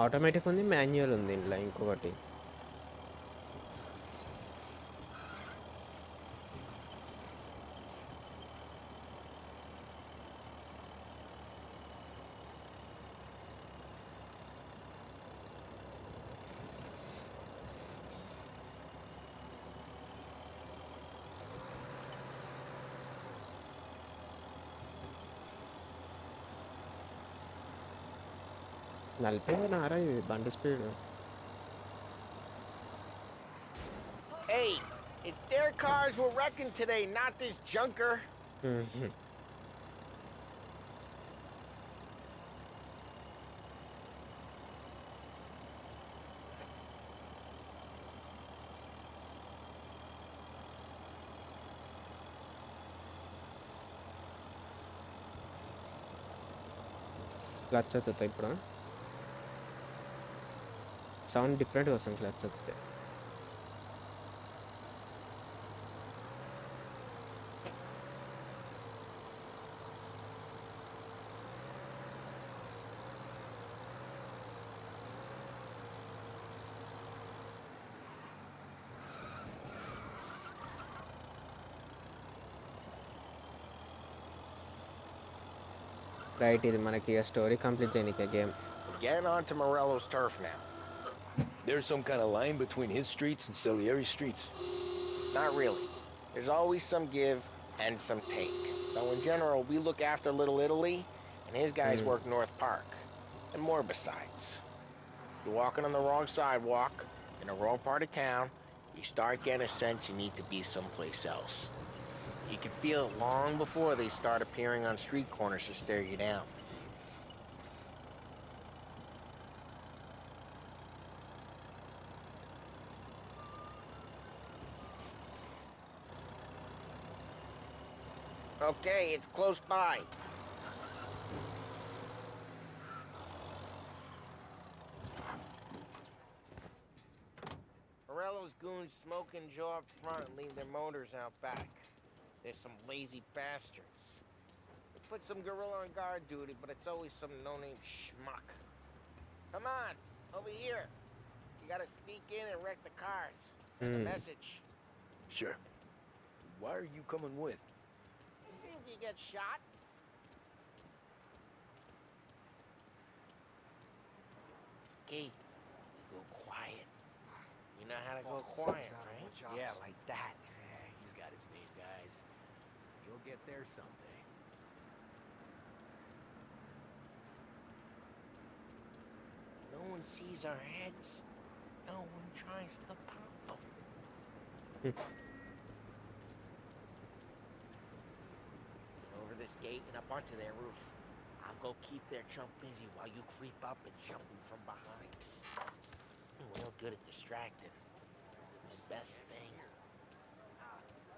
ఆటోమేటిక్ ఉంది, మాన్యువల్ ఉంది ఇంట్లో ఇంకొకటి. నలిపేనారా ఇది బండి speed. Hey, it's their cars we're wrecking today, not this junker. Clutch అవుతుంది ఇప్పుడు. సౌండ్ డిఫరెంట్గా వస్తుంది క్లచ్ అవుతుంది. రైట్, ఇది మనకి స్టోరీ కంప్లీట్ చేయడానికి game. Getting onto Morello's turf now. There's some kind of line between his streets and Salieri's streets. Not really. There's always some give and some take. Though in general, we look after Little Italy, and his guys work North Park. And more besides. You're walking on the wrong sidewalk, in the wrong part of town, you start getting a sense you need to be someplace else. You can feel it long before they start appearing on street corners to stare you down. Okay, it's close by. Morello's goons smoke and Joe up front and leave their motors out back. They're some lazy bastards. They put some gorilla on guard duty, but it's always some no-name schmuck. Come on, over here. You gotta sneak in and wreck the cars. Send a message. Sure. Why are you coming with? To see if you get shot. Okay, you go quiet. You know how to go quiet, right? Yeah, like that. He's got his main guys. You'll get there someday. No one sees our heads. No one tries to pop them. Over this gate and up onto their roof. I'll go keep their chump busy while you creep up and jump him from behind. I'm real good at distracting. It's my best thing.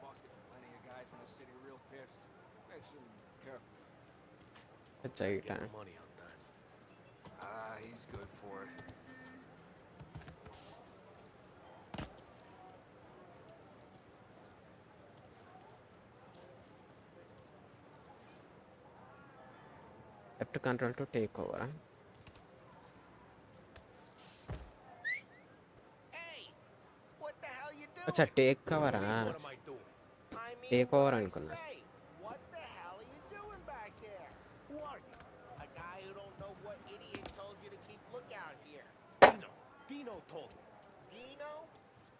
Boss gets plenty of guys in the city real pissed. Makes them careful. It's 8 Get time. the money on time. He's good for it. Left control to take over. Hey! What the hell you doing? అచ్చా take కవరా? What am I doing? I mean, take over what I అనుకున్నా. say. What the hell are you doing back there? Who are you? A guy who don't know what idiot told you to keep lookout here. Dino told me. Dino?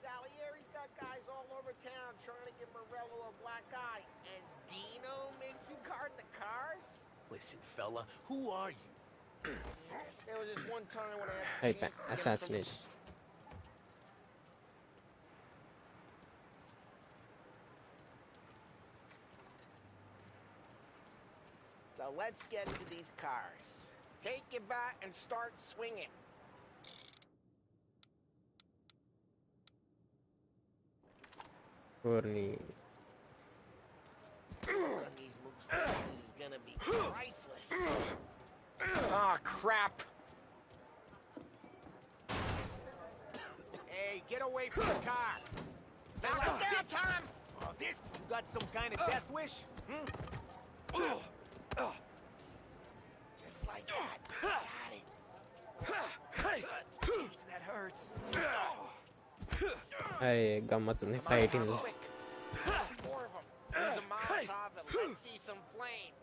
Salieri's got guys all over town trying to give Morello a black eye, and Dino makes him cart the cars? Listen, fella, who are you? There was this one time when I had the అయిపోయి chance to get him from assassination. So let's get to these cars. Take your bat and start swinging. ఓర్ని Priceless. Oh, crap. Hey, get away from the car. Now like that, Tom. Oh, this. You got some kind of death wish? Just like that. Got it. Jeez, that hurts. అరే గమ్మత్తుంది fighting. Quick. More of them. Use a Molotov and let's see some flames.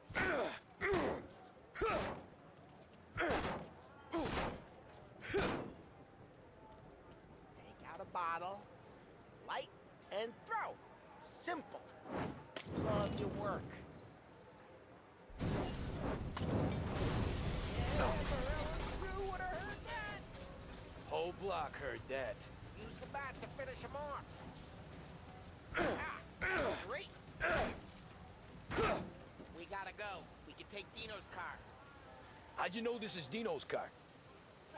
Take out a bottle, light, and throw. Simple. Love your work. Whole block heard that. Use the bat to finish him off. Great. We gotta go. We can take Dino's car. How'd you know this is Dino's car?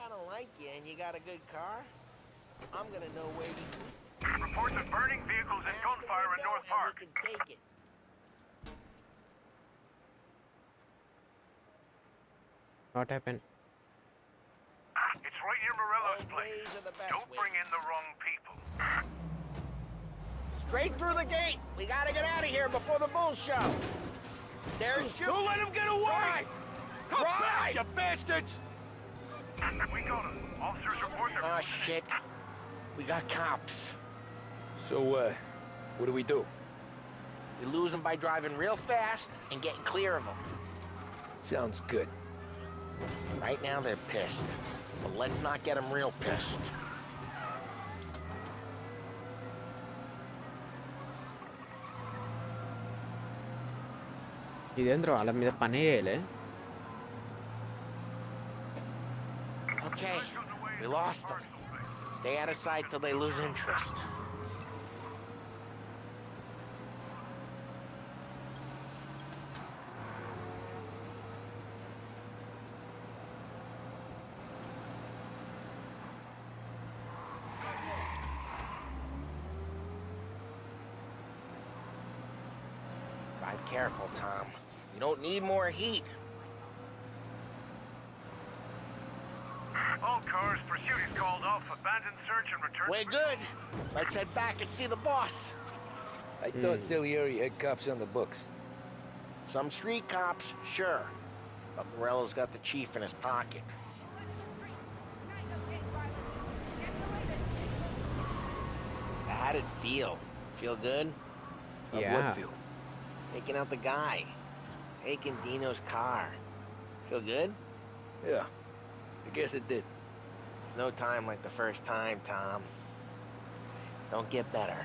I don't like you and you got a good car. I'm gonna know where you Reports of burning vehicles and gunfire in North Park. We can take it. What happened? It's right near Morello's Old place. ways are the best Don't bring ways. in the wrong people. Straight through the gate. We gotta get out of here before the bull show. There's shooting. Don't let him get away! Come back, you bastards! We got him. Officers report their... Oh, shit. We got cops. So, what do we do? We lose them by driving real fast and getting clear of them. Sounds good. Right now they're pissed. But let's not get them real pissed. ఇదేంద్ర వాళ్ళ మీద పని చేయలే. Okay, we lost them. Stay out of sight till they lose interest. Drive careful, Tom. You don't need more heat. All cars, pursuit is called off. Abandon search and return... We're good. Let's head back and see the boss. I thought Salieri had cops on the books. Some street cops, sure. But Morello's got the chief in his pocket. How'd it feel? Feel good? Yeah. What feel? Taking out the guy. Taking Dino's car. Feel good? Yeah, I guess it did. No time like the first time, Tom. Don't get better.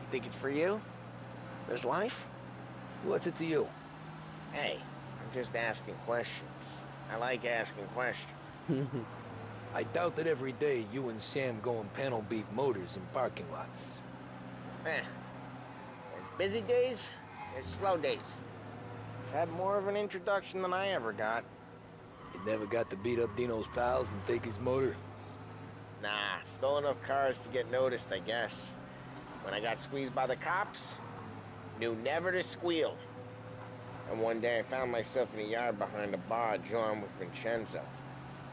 You think it's for you? This life? What's it to you? Hey, I'm just asking questions. I like asking questions. I doubt that every day you and Sam go and panel beat motors in parking lots. There's busy days, there's slow days. I've had more of an introduction than I ever got. You never got to beat up Dino's pals and take his motor? Nah, stole enough cars to get noticed, I guess. When I got squeezed by the cops, knew never to squeal. And one day I found myself in a yard behind a bar drawn with Vincenzo.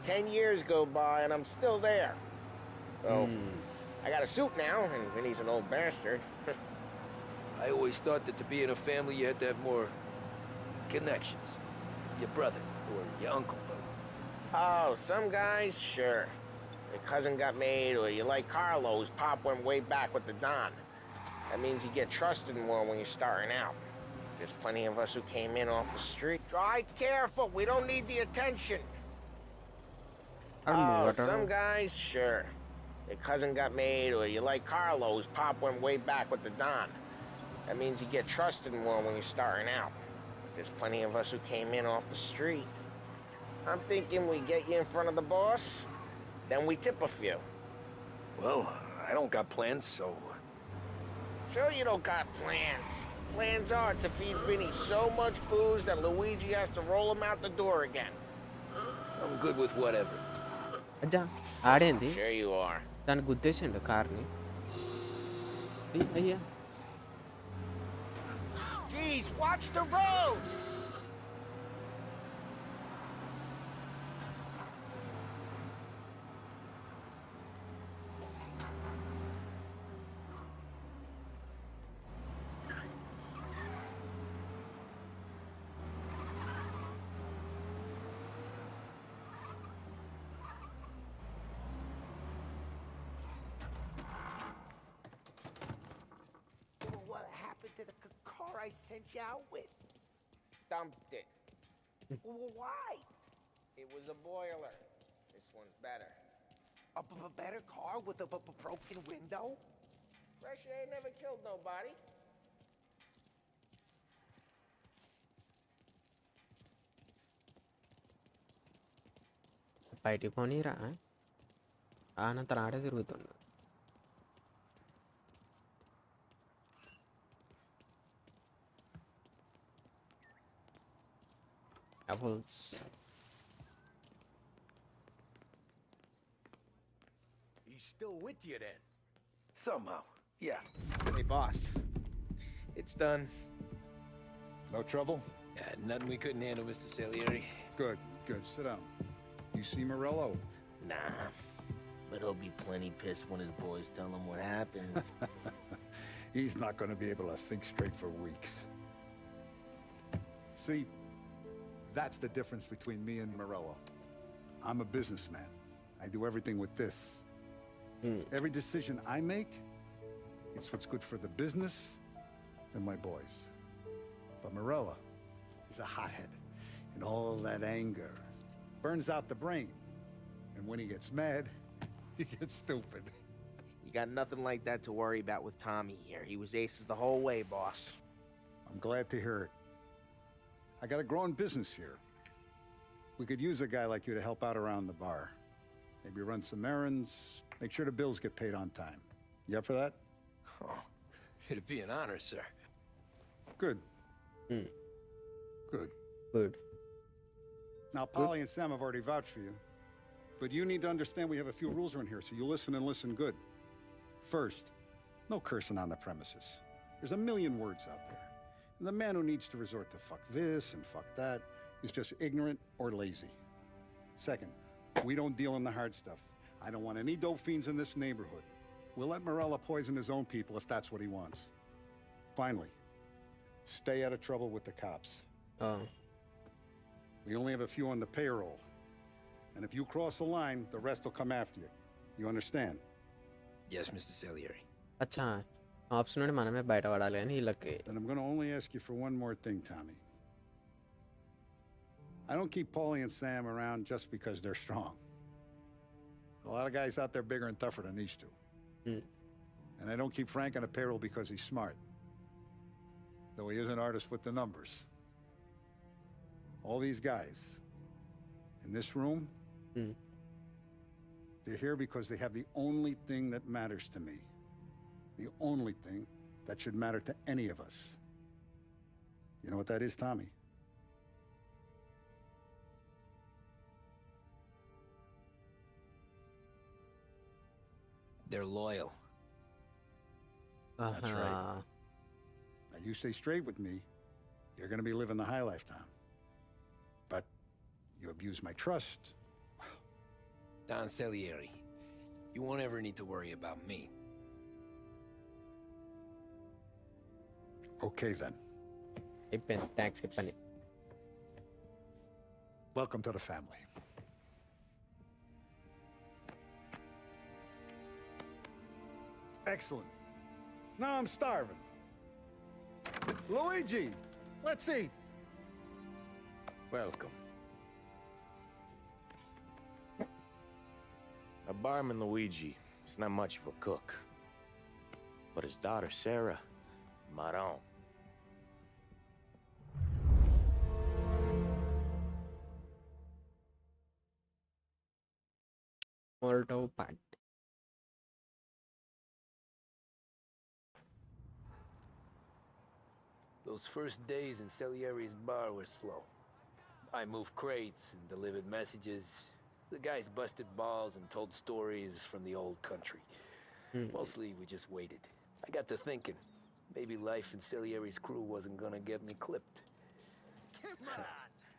10 years go by and I'm still there. So, I got a suit now, and Vinny's an old bastard. I always thought that to be in a family you had to have more connections. Your brother or your uncle. Oh, some guys, sure. Your cousin got made, or you like Carlos, Pop went way back with the Don. That means you get trusted more when you're starting out. There's plenty of us who came in off the street. Drive careful, we don't need the attention. Oh, some guys, sure. Your cousin got made, or you like Carlos, Pop went way back with the Don. That means you get trusted more when you're starting out. There's plenty of us who came in off the street. I'm thinking we get you in front of the boss, then we tip a few. Well, I don't got plans, so... Sure you don't got plans. Plans are to feed Vinny so much booze that Luigi has to roll him out the door again. I'm good with whatever. అజ్జా ఆడేంది Sure you are. దాన్ని గుద్దేసిండు కార్ని. అయ్యా Jeez, watch the road! sent you out with? Dumped it. Why? It was a boiler. This one's better. A better car with a broken window? Fresh air never killed nobody. బయటికి పోనీరా ఆనంతరం ఆడే తిరుగుతుండు. Apples. He's still with you then? Somehow, yeah. Hey, boss. It's done. No trouble? Yeah, nothing we couldn't handle, Mr. Salieri. Good, good. Sit down. You see Morello? Nah. But he'll be plenty pissed when his boys tell him what happened. He's not going to be able to think straight for weeks. See, that's the difference between me and Morello. I'm a businessman. I do everything with this. Every decision I make, it's what's good for the business and my boys. But Morello is a hothead, and all that anger burns out the brain. And when he gets mad, he gets stupid. You got nothing like that to worry about with Tommy here. He was aces the whole way, boss. I'm glad to hear it. I got a growing business here. We could use a guy like you to help out around the bar. Maybe run some errands, make sure the bills get paid on time. You up for that? Oh, it'd be an honor, sir. Good. Good. Good. Now, Polly and Sam have already vouched for you. But you need to understand we have a few rules around here, so you listen and listen good. First, no cursing on the premises. There's a million words out there. And the man who needs to resort to fuck this and fuck that is just ignorant or lazy. Second, we don't deal in the hard stuff. I don't want any dope fiends in this neighborhood. We'll let Morella poison his own people if that's what he wants. Finally, stay out of trouble with the cops. We only have a few on the payroll. And if you cross the line, the rest will come after you. You understand? Yes, Mr. Salieri. అచ్చా apps నుండి మనమే బయటపడాలి అని వీళ్ళకి. Then I'm going to only ask you for one more thing, Tommy. I don't keep Paulie and Sam around just because they're strong. A lot of guys out there bigger and tougher than these two. And I don't keep Frank on a payroll because he's smart. Though he is an artist with the numbers. All these guys in this room, they're here because they have the only thing that matters to me. The only thing that should matter to any of us. You know what that is, Tommy? They're loyal. That's right. Now, you stay straight with me, you're going to be living the high life, Tom. But you abuse my trust. Don Salieri, you won't ever need to worry about me. Okay, then. అయిపోయింది taxi పని. Welcome to the family. Excellent. Now I'm starving. Luigi, let's eat. Welcome. A barman Luigi is not much of a cook. But his daughter Sarah, Maron. Molotov part. Those first days in Salieri's bar were slow. I moved crates and delivered messages. The guys busted balls and told stories from the old country. Mostly we just waited. I got to thinking, maybe life in Salieri's crew wasn't gonna get me clipped. Come on,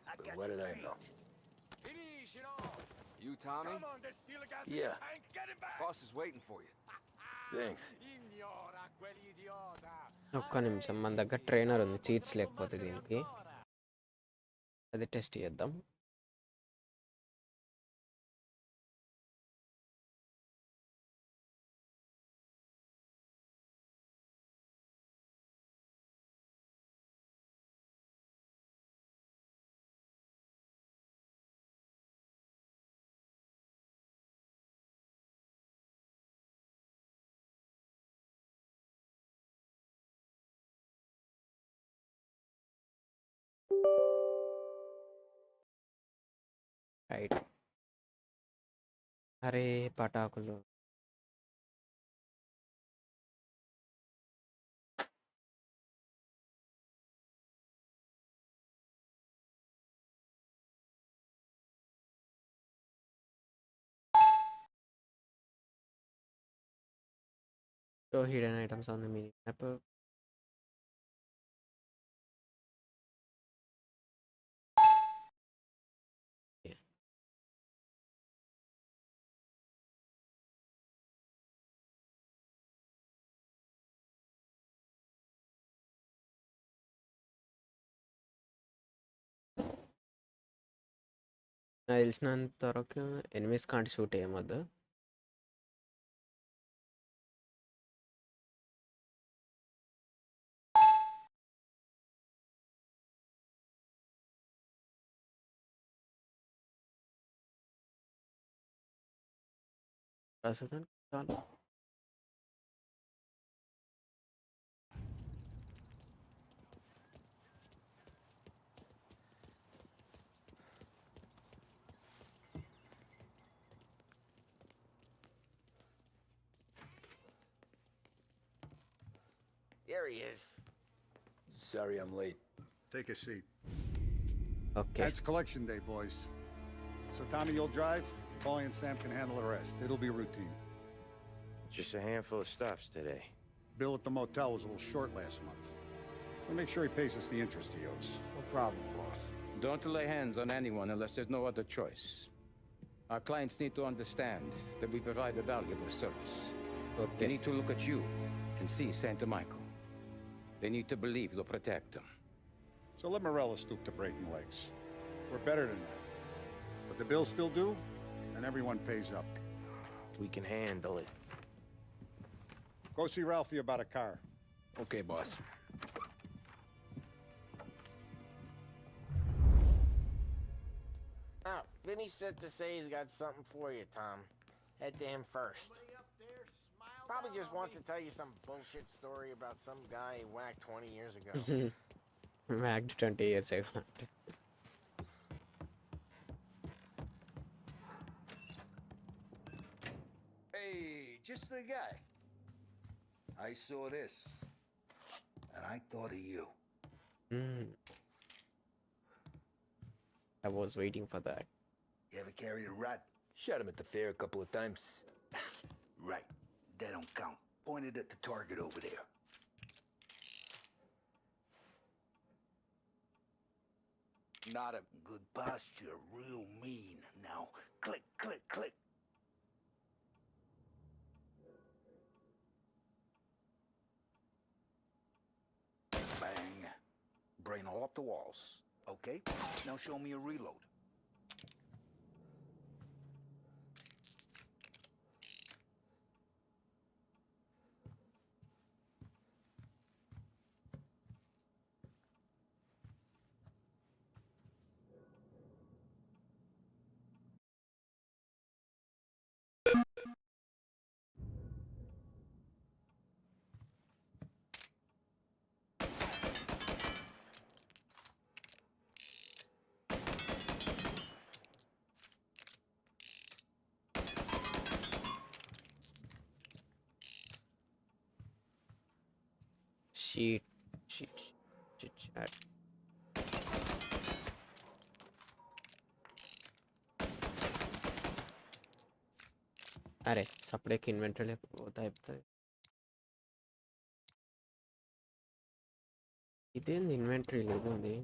I But got what you did I beat. know? Finish it all! You, Tommy? Come on, there's steel gas in Yeah. the tank. Get him back! Boss is waiting for you. Thanks. Ignora quell'idiota! ఒక్క నిమిషం, మన దగ్గర trainer ఉంది, cheats లేకపోతే దీనికి అది test చేద్దాం. Right. అరే పటాకులు. Show hidden items on the mini map. Yeah. నాకు తెలిసినంత వరకు ఎనిమిస్ కాంటి షూట్ ఏమొద్దు. ప్రస్తుతం చాలు. There he is. Sorry I'm late. Take a seat. Okay. That's collection day, boys. So Tommy, you'll drive. Paulie and Sam can handle the rest. It'll be routine. Just a handful of stops today. Bill at the motel was a little short last month. So make sure he pays us the interest he owes. No problem, boss. Don't lay hands on anyone unless there's no other choice. Our clients need to understand that we provide a valuable service. They okay. need to look at you and see Santa Michael. They need to believe you'll protect them. So let Morella stoop to breaking legs. We're better than that. But the bill's still due, and everyone pays up. We can handle it. Go see Ralphie about a car. Okay, boss. Oh, Vinny said to say he's got something for you, Tom. Head to him first. Probably just wants to tell you some bullshit story about some guy he whacked 20 years ago. మ్యాక్డ్ 20 years ago. Hey, just the guy. I saw this, and I thought of you. I was waiting for that. You ever carried a rat? Shot him at the fair a couple of times. Right. That don't count. Pointed at the target over there. Not a good posture, real mean. Now, click, click, click. Bang. Brain all up the walls. Okay, now show me a reload. Shit. Chat. అరే separate inventory పోతా అయిపోతుంది. ఇదేంది inventory లేదండి.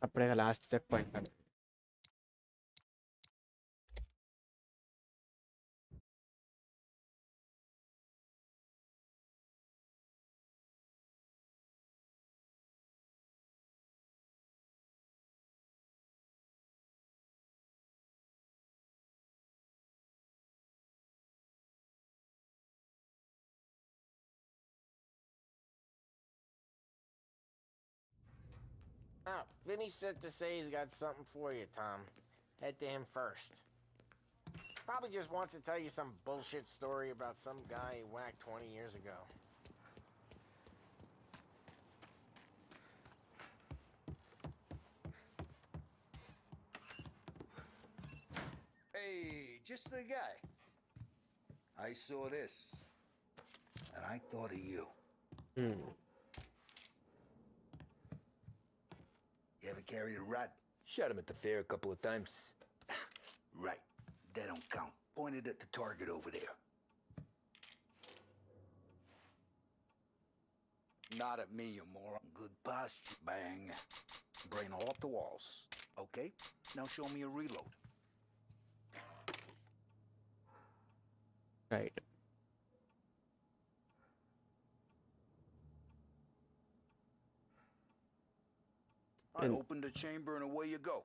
అప్పుడే last checkpoint Oh, Vinny said to say he's got something for you, Tom. Head to him first. Probably just wants to tell you some bullshit story about some guy he whacked 20 years ago. Hey, just the guy. I saw this, and I thought of you. You ever carried a rat? Shot him at the fair a couple of times. Right. That don't count. Pointed at the target over there. Not at me, you moron. Good posture. Bang. Brain off the walls. Okay? Now show me a reload. Right. I open the chamber and away you go.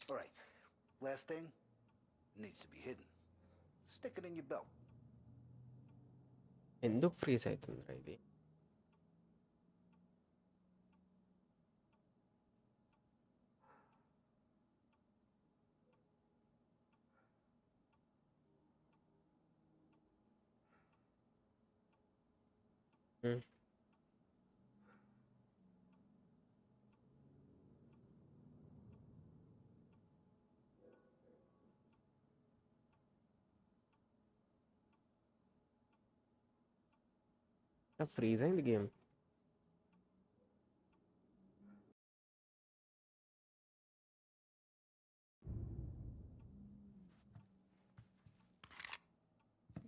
All right. Last thing needs to be hidden. Stick it in your belt. ఎందుకు freeze అవుతుందిరా ఇది? Freeze అయింది game.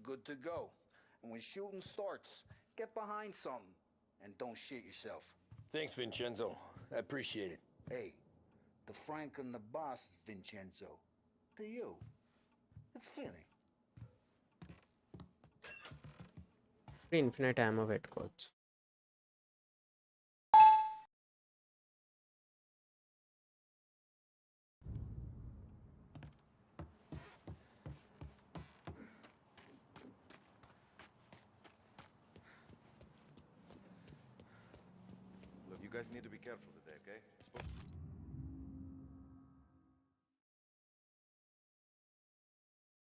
Good to go. And when shooting starts, get behind something and don't shit yourself. Thanks, Vincenzo. I appreciate it. Hey, the Frank and the boss is Vincenzo. To you, it's Vinny. Infinite ammo పెట్టుకోవచ్చు. Look, you guys need to be careful today, okay?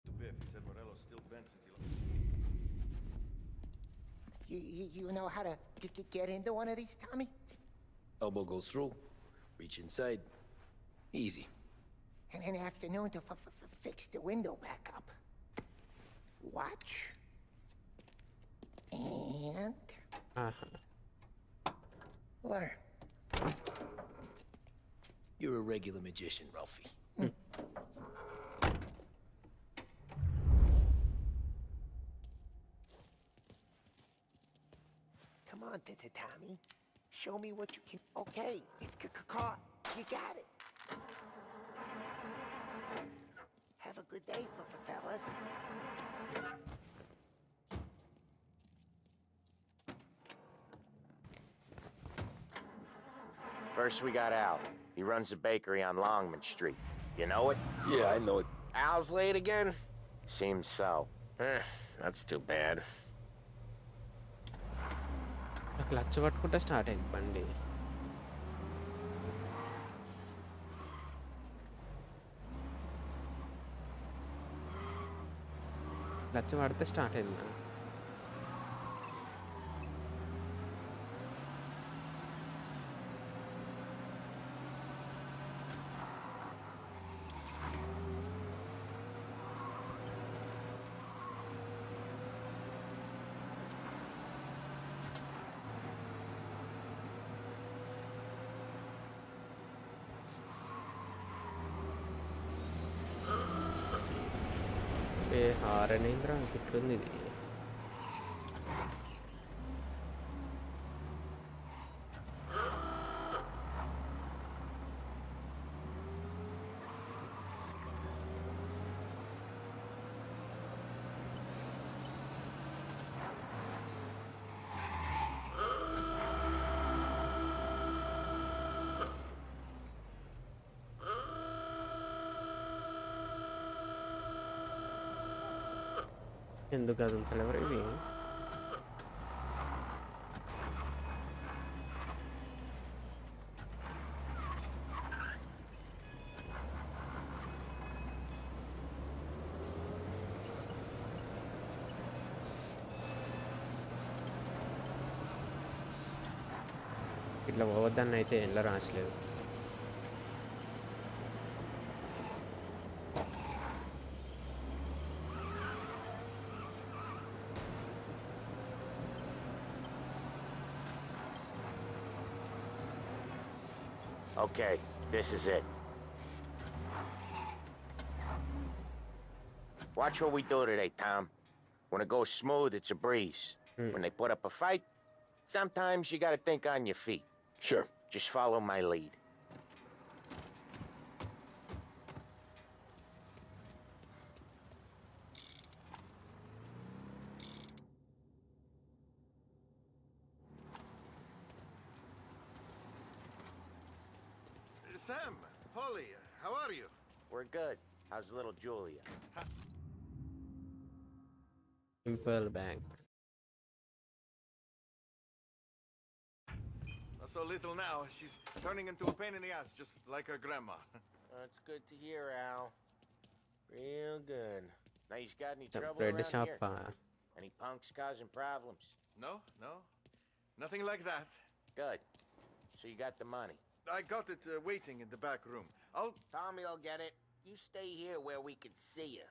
To Biff, he said Morello's still bent since he left. You know how to get into one of these, Tommy? Elbow goes through. Reach inside. Easy. And an afternoon to fix the window back up. Watch. And... learn. You're a regular magician, Ralphie. Come on, Tommy. Show me what you can... Okay, it's caught. You got it. Have a good day, fellas. First we got Al. He runs a bakery on Longman Street. You know it? Yeah, I know it. Al's late again? Seems so. That's too bad. Clutch పట్టుకుంటే start అయింది బండి. Clutch పడితే start అయింది. హారనేంద్ర ఇట్లుంది ఇది. ఎందుకు కదులుతలేవు ఇవి? ఇట్లా పోవద్దని అయితే ఎలా రాసలేదు. Okay, this is it. Watch what we do today, Tom. When it goes smooth, it's a breeze. When they put up a fight, sometimes you gotta think on your feet. Sure. Just follow my lead. Sam, Polly, how are you? We're good. How's little Julia? Simple bank. Not so little now. She's turning into a pain in the ass, just like her grandma. That's good to hear, Al. Real good. Now, you got any trouble bread around here? Shop. Any punks causing problems? No, no. Nothing like that. Good. So you got the money. I got it waiting in the back room. Tommy'll get it. You stay here where we can see you.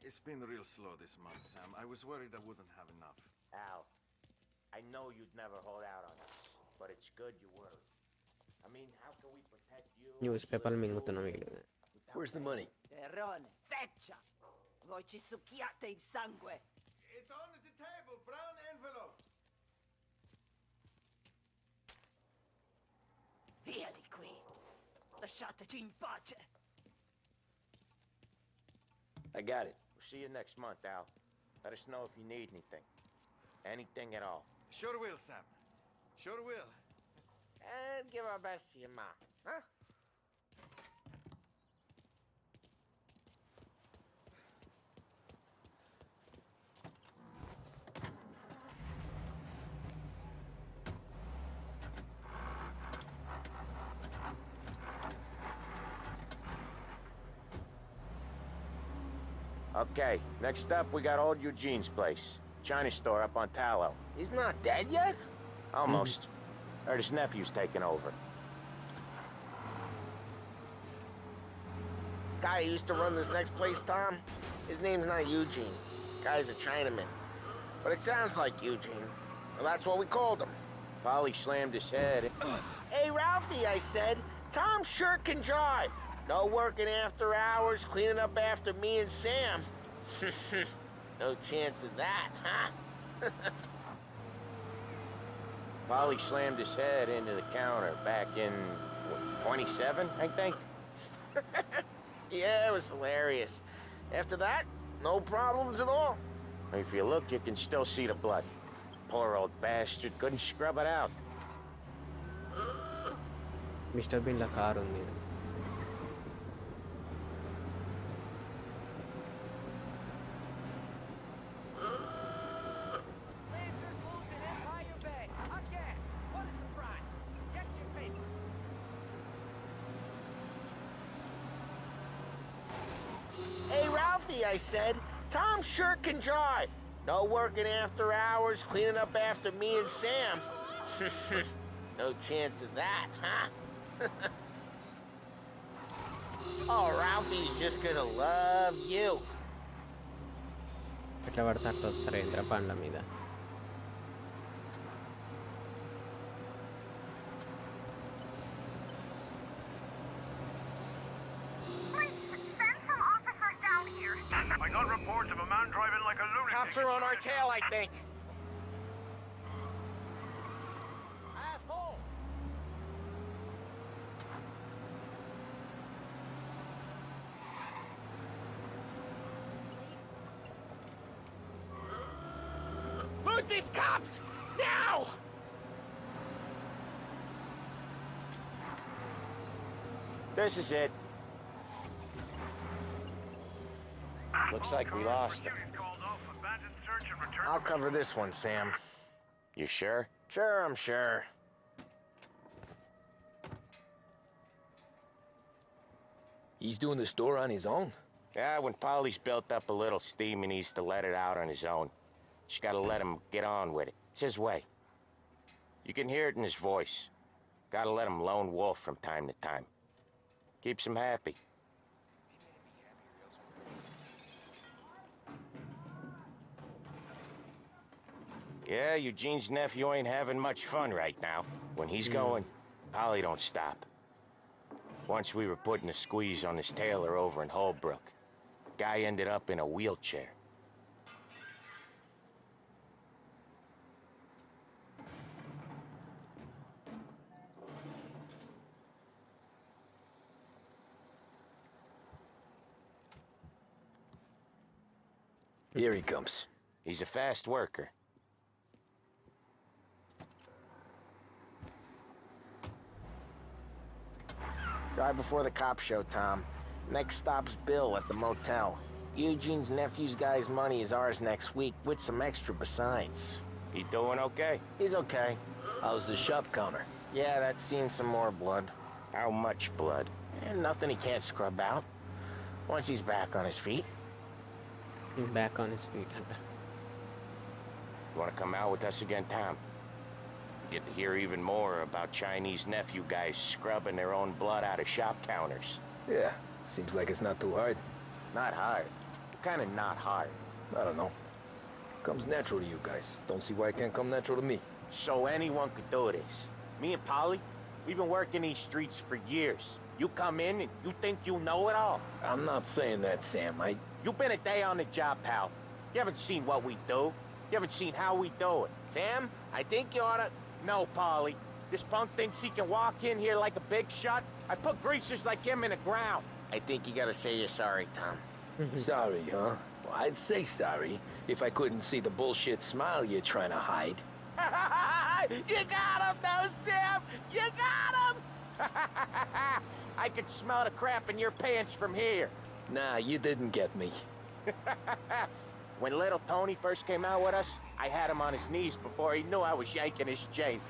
It's been real slow this month, Sam. I was worried I wouldn't have enough. Al, I know you'd never hold out on us, but it's good you were. I mean, how can we protect you? News పేపర్లు మింగుతున్నాం ఇక్కడ. Where's the money? Terrone, feccia! Voi ci succhiate il sangue! It's on the table, brown envelope. Via di qui! Lasciateci in pace! I got it. We'll see you next month, Al. Let us know if you need anything. Anything at all. Sure will, Sam. Sure will. And give our best to your mom, huh? Okay, next up we got old Eugene's place. China store up on Tallow. He's not dead yet? Almost. Heard his nephew's taking over. Guy who used to run this next place, Tom, his name's not Eugene. Guy's a Chinaman. But it sounds like Eugene. Well, that's what we called him. Polly slammed his head. Hey, Ralphie, I said, Tom sure can drive. No working after hours, cleaning up after me and Sam. No chance of that, huh? Polly slammed his head into the counter back in, what, 27, I think? Yeah, it was hilarious. After that, no problems at all. If you look, you can still see the blood. Poor old bastard couldn't scrub it out. Mister బీన్ల car ఉంది. Hey, Ralphie, I said, Tom sure can drive. No working after hours, cleaning up after me and Sam. No chance of that, huh? Oh, Ralphie's just gonna love you. ఎట్లా పడితే అట్లా వస్తారు ఇంద్ర పండ్ల మీద. I got reports of a man driving like a lunatic. Cops are on our tail, I think. Asshole! Lose these cops! Now! This is it. Looks like we lost him. I'll cover this one, Sam. You sure? Sure, I'm sure. He's doing the store on his own? Yeah, when Polly's built up a little steam, he needs to let it out on his own. Just gotta let him get on with it. It's his way. You can hear it in his voice. Gotta let him lone wolf from time to time. Keeps him happy. Yeah, Eugene's nephew ain't having much fun right now. When he's going, Polly don't stop. Once we were putting a squeeze on this tailor over in Holbrook. Guy ended up in a wheelchair. Here he comes. He's a fast worker. Drive before the cop show, Tom. Next stop's Bill at the motel. Eugene's nephew's guy's money is ours next week, with some extra besides. He doing okay? He's okay. How's the shop counter? Yeah, that's seen some more blood. How much blood? And nothing he can't scrub out. Once he's back on his feet. Back on his feet. You wanna come out with us again, Tom? Get to hear even more about Chinese nephew guys scrubbing their own blood out of shop counters. Yeah, seems like it's not too hard. Not hard. Kinda not hard. I don't know. Comes natural to you guys. Don't see why it can't come natural to me. So anyone could do this. Me and Polly, we've been working these streets for years. You come in and you think you know it all. I'm not saying that, Sam. You've been a day on the job, pal. You haven't seen what we do. You haven't seen how we do it. Sam, I think you oughta... No, Polly. This punk thinks he can walk in here like a big shot. I put greasers like him in the ground. I think you gotta say you're sorry, Tom. Sorry, huh? Well, I'd say sorry if I couldn't see the bullshit smile you're trying to hide. You got him, though, Sam! You got him! I could smell the crap in your pants from here. Nah, you didn't get me. When little Tony first came out with us, I had him on his knees before he knew I was yanking his chain.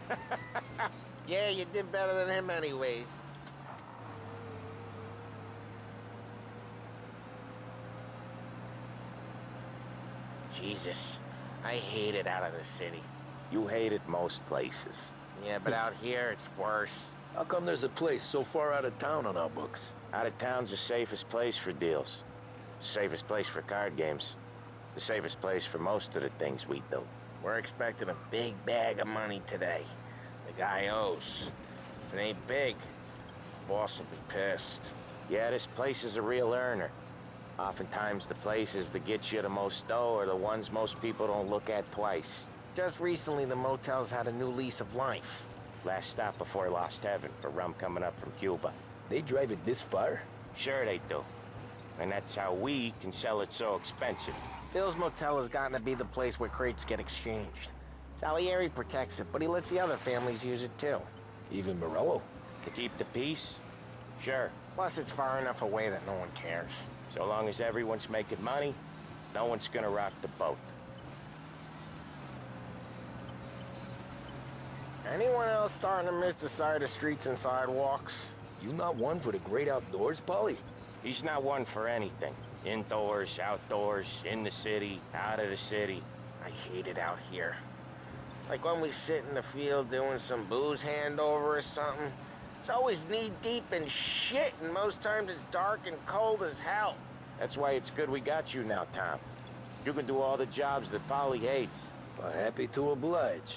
Yeah, you did better than him anyways. Jesus, I hate it out of the city. You hate it most places. Yeah, but out here, it's worse. How come there's a place so far out of town on our books? Out of town's the safest place for deals. The safest place for card games. The safest place for most of the things we do. We're expecting a big bag of money today. The guy owes. If it ain't big, boss will be pissed. Yeah, this place is a real earner. Oftentimes the places that get you the most dough are the ones most people don't look at twice. Just recently, the motel's had a new lease of life. Last stop before Lost Heaven for rum coming up from Cuba. They drive it this far? Sure they do. And that's how we can sell it so expensive. Bill's motel has gotten to be the place where crates get exchanged. Salieri protects it, but he lets the other families use it too. Even Morello? To keep the peace? Sure. Plus, it's far enough away that no one cares. So long as everyone's making money, no one's gonna rock the boat. Anyone else starting to miss the sight of streets and sidewalks? You not one for the great outdoors, Polly? He's not one for anything. Indoors, outdoors, in the city, out of the city. I hate it out here. Like when we sit in the field doing some booze handover or something. It's always knee-deep in shit, and most times it's dark and cold as hell. That's why it's good we got you now, Tom. You can do all the jobs that Polly hates. Well, happy to oblige.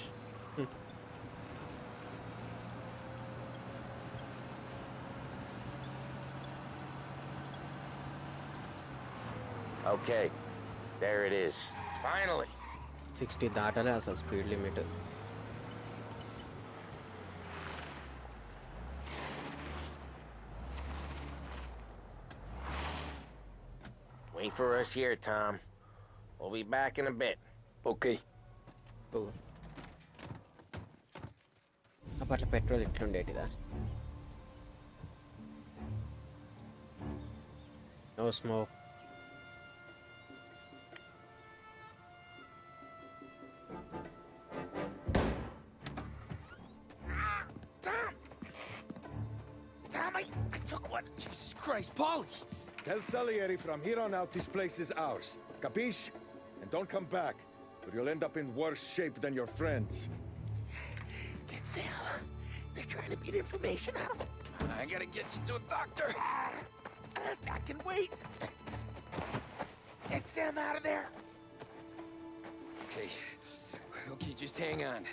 Okay, there it is. Finally. 60 దాటాలి అసలు speed limit. Wait for us here, Tom. We'll be back in a bit. Okay. అప్పట్లో petrol ఎట్లుండేటిదా? No smoke. I took one. Jesus Christ, Polly! Tell Salieri from here on out this place is ours. Capiche? And don't come back, or you'll end up in worse shape than your friends. Denzel, they're trying to beat information out of him. I gotta get you to a doctor. I can wait. Get Sam out of there. Okay. Okay, just hang on.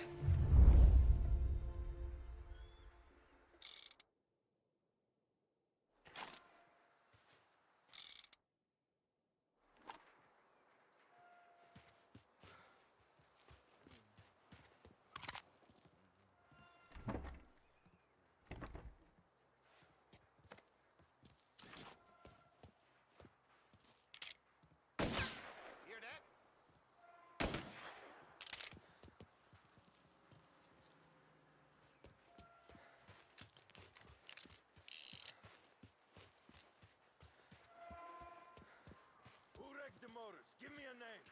Who wrecked the motors? Give me a name.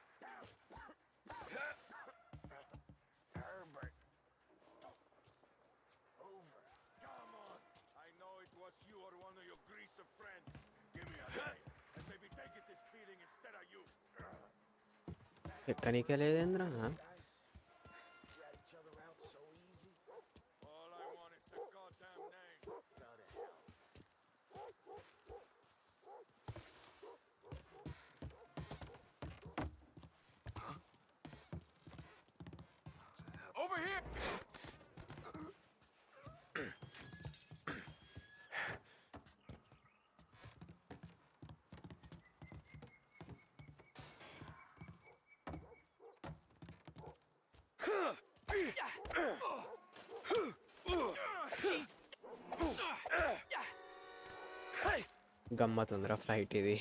Herbert. Over. Come on. I know it was you or one of your greaser friends. Give me a name. And maybe they get this beating instead of you. ఎక్కడికి లేదేంద్రా Rat each other out so easy. All I want is a goddamn name. Go to hell. Over here! గమ్మతుందిరా fight ఇది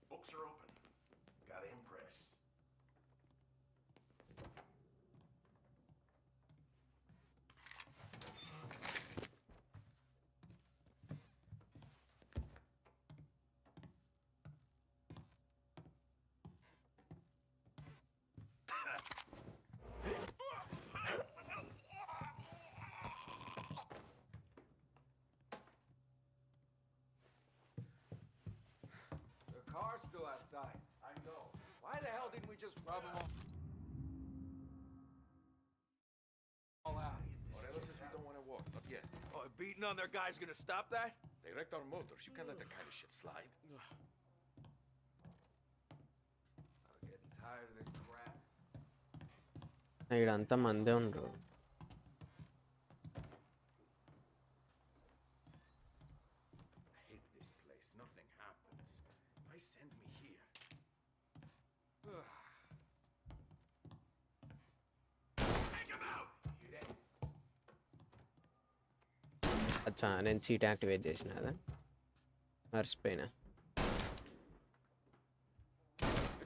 Books are open. Gotta impress. The car's still outside. I know. Why the hell didn't we just rub them all out? Morelos says we don't want to walk, not yet. Oh, beating on their guy's gonna stop that? They wrecked our motors. You can't let that kind of shit slide. I'm getting tired of this crap. ఇక్కడంతా మందే ఉండరు I hate this place. Nothing happens. Why send me here? Take him out! You dead? అచ్చా నేను cheat activate చేసిన కదా మర్చిపోయినా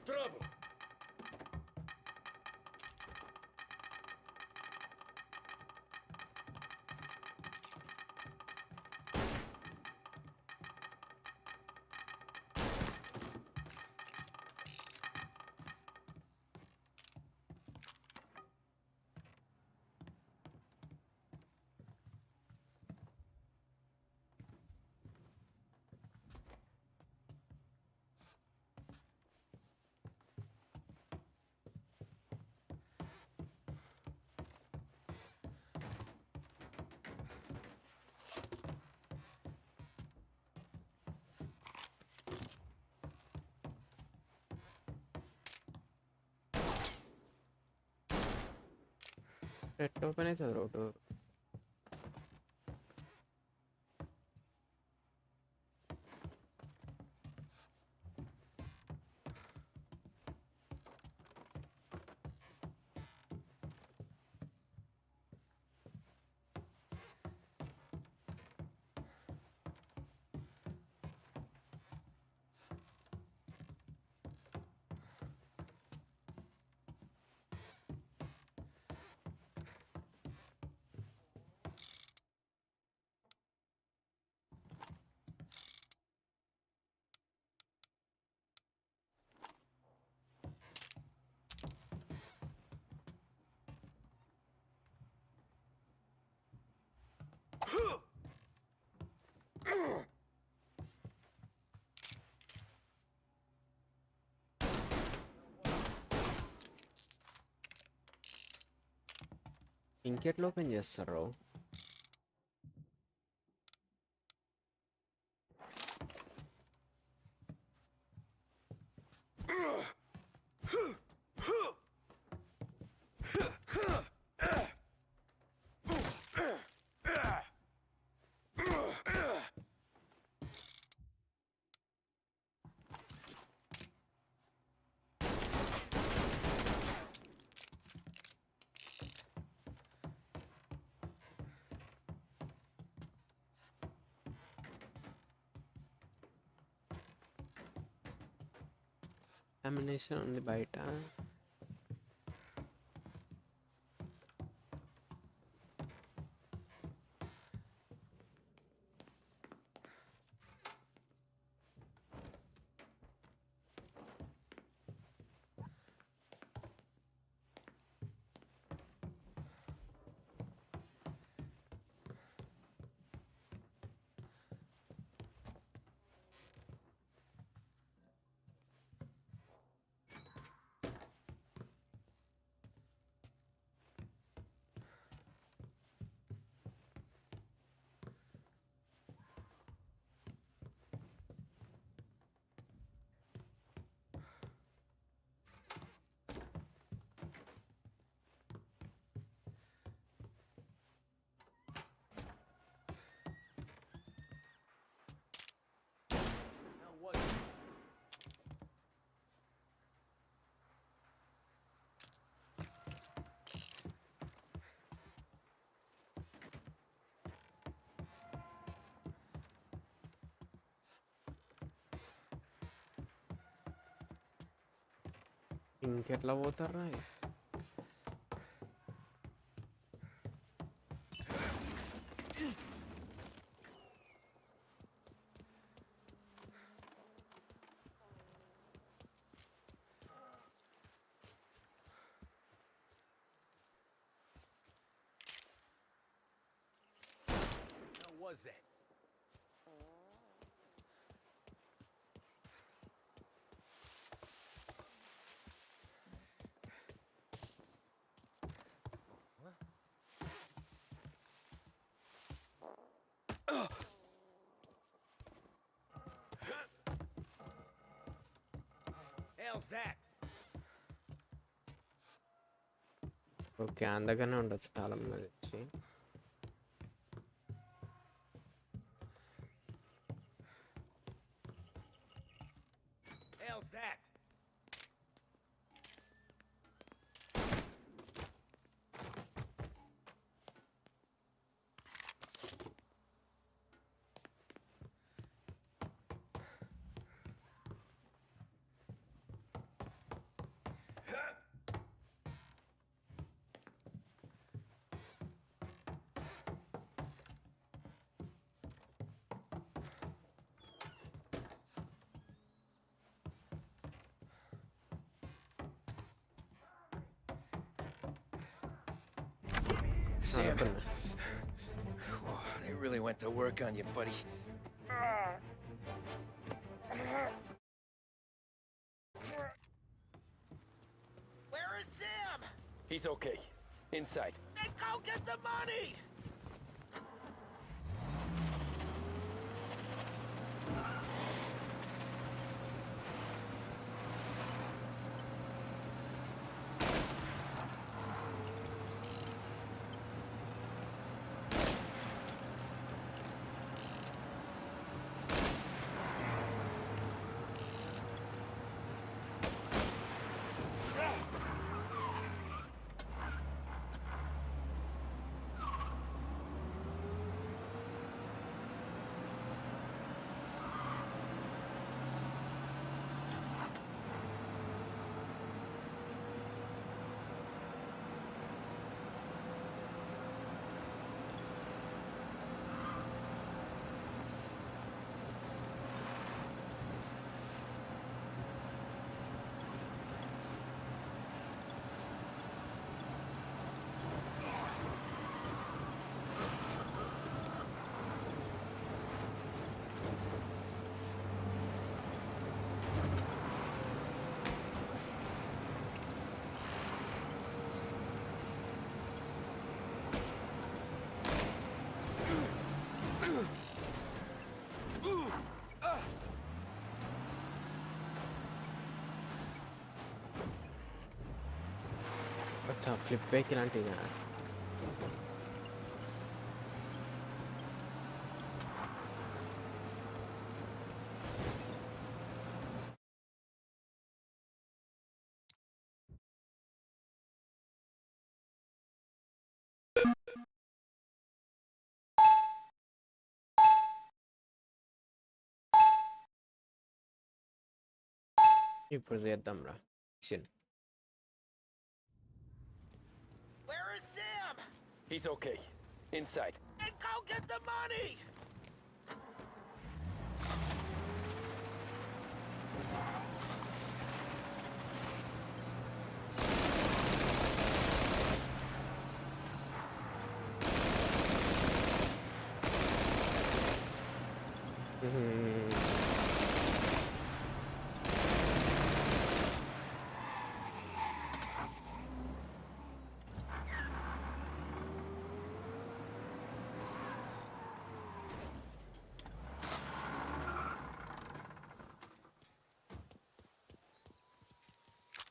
Trouble! ఎట్లా open అవుతుంది రోడ్డు ఇంకెట్లా ఓపెన్ చేస్తారు? అమ్యునిషన్ ఉంది బయట. ఇంకెట్లా పోతారా? Was that? Hell's that? Okay, అందగానే ఉండొచ్చు తాళం వచ్చి. Hell's that? Sam, they really went to work on you, buddy. Where is Sam? He's okay. Inside. Then go get the money! Flip vehicle అంటే ఇదా? ఇప్పుడు చేద్దాం రా machine. Where is Sam? He's okay. Inside. And go get the money!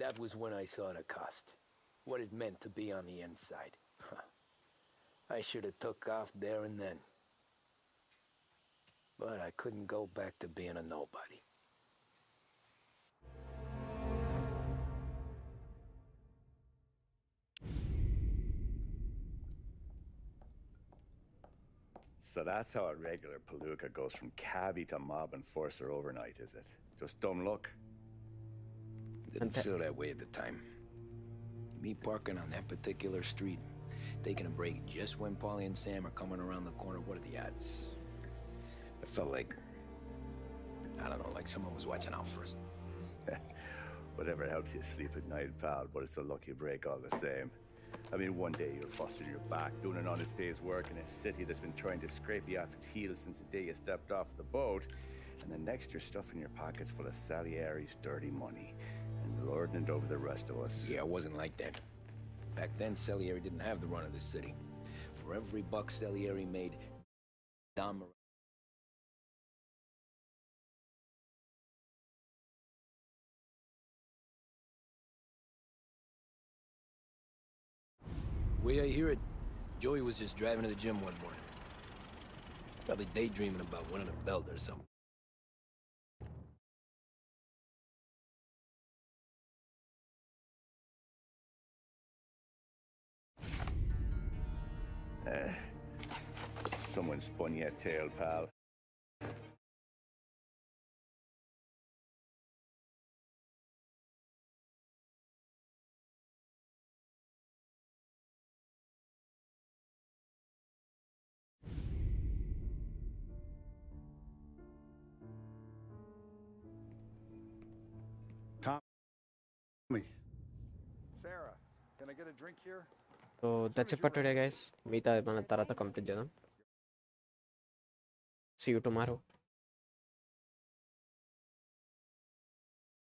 That was when I saw the cost. What it meant to be on the inside. I should have took off there and then. But I couldn't go back to being a nobody. So that's how a regular palooka goes from cabbie to mob enforcer overnight, is it? Just dumb luck? Didn't feel that way at the time. Me parking on that particular street, taking a break just when Paulie and Sam are coming around the corner, what are the odds? It felt like, I don't know, like someone was watching out for us. Whatever helps you sleep at night, pal, but it's a lucky break all the same. I mean, one day you're busting your back, doing an honest day's work in a city that's been trying to scrape you off its heels since the day you stepped off the boat, and the next you're stuffing your pockets full of Salieri's dirty money and lording it over the rest of us. Yeah, it wasn't like that. Back then, Salieri didn't have the run of the city. For every buck Salieri made, Don Morello. The way I hear it, Joey was just driving to the gym one morning. Probably daydreaming about winning a belt or something. Someone spun you a tail, pal. Tommy. Sarah, can I get a drink here? So that's it for today guys. మిగతా మన తర్వాత complete చేద్దాం. See you tomorrow.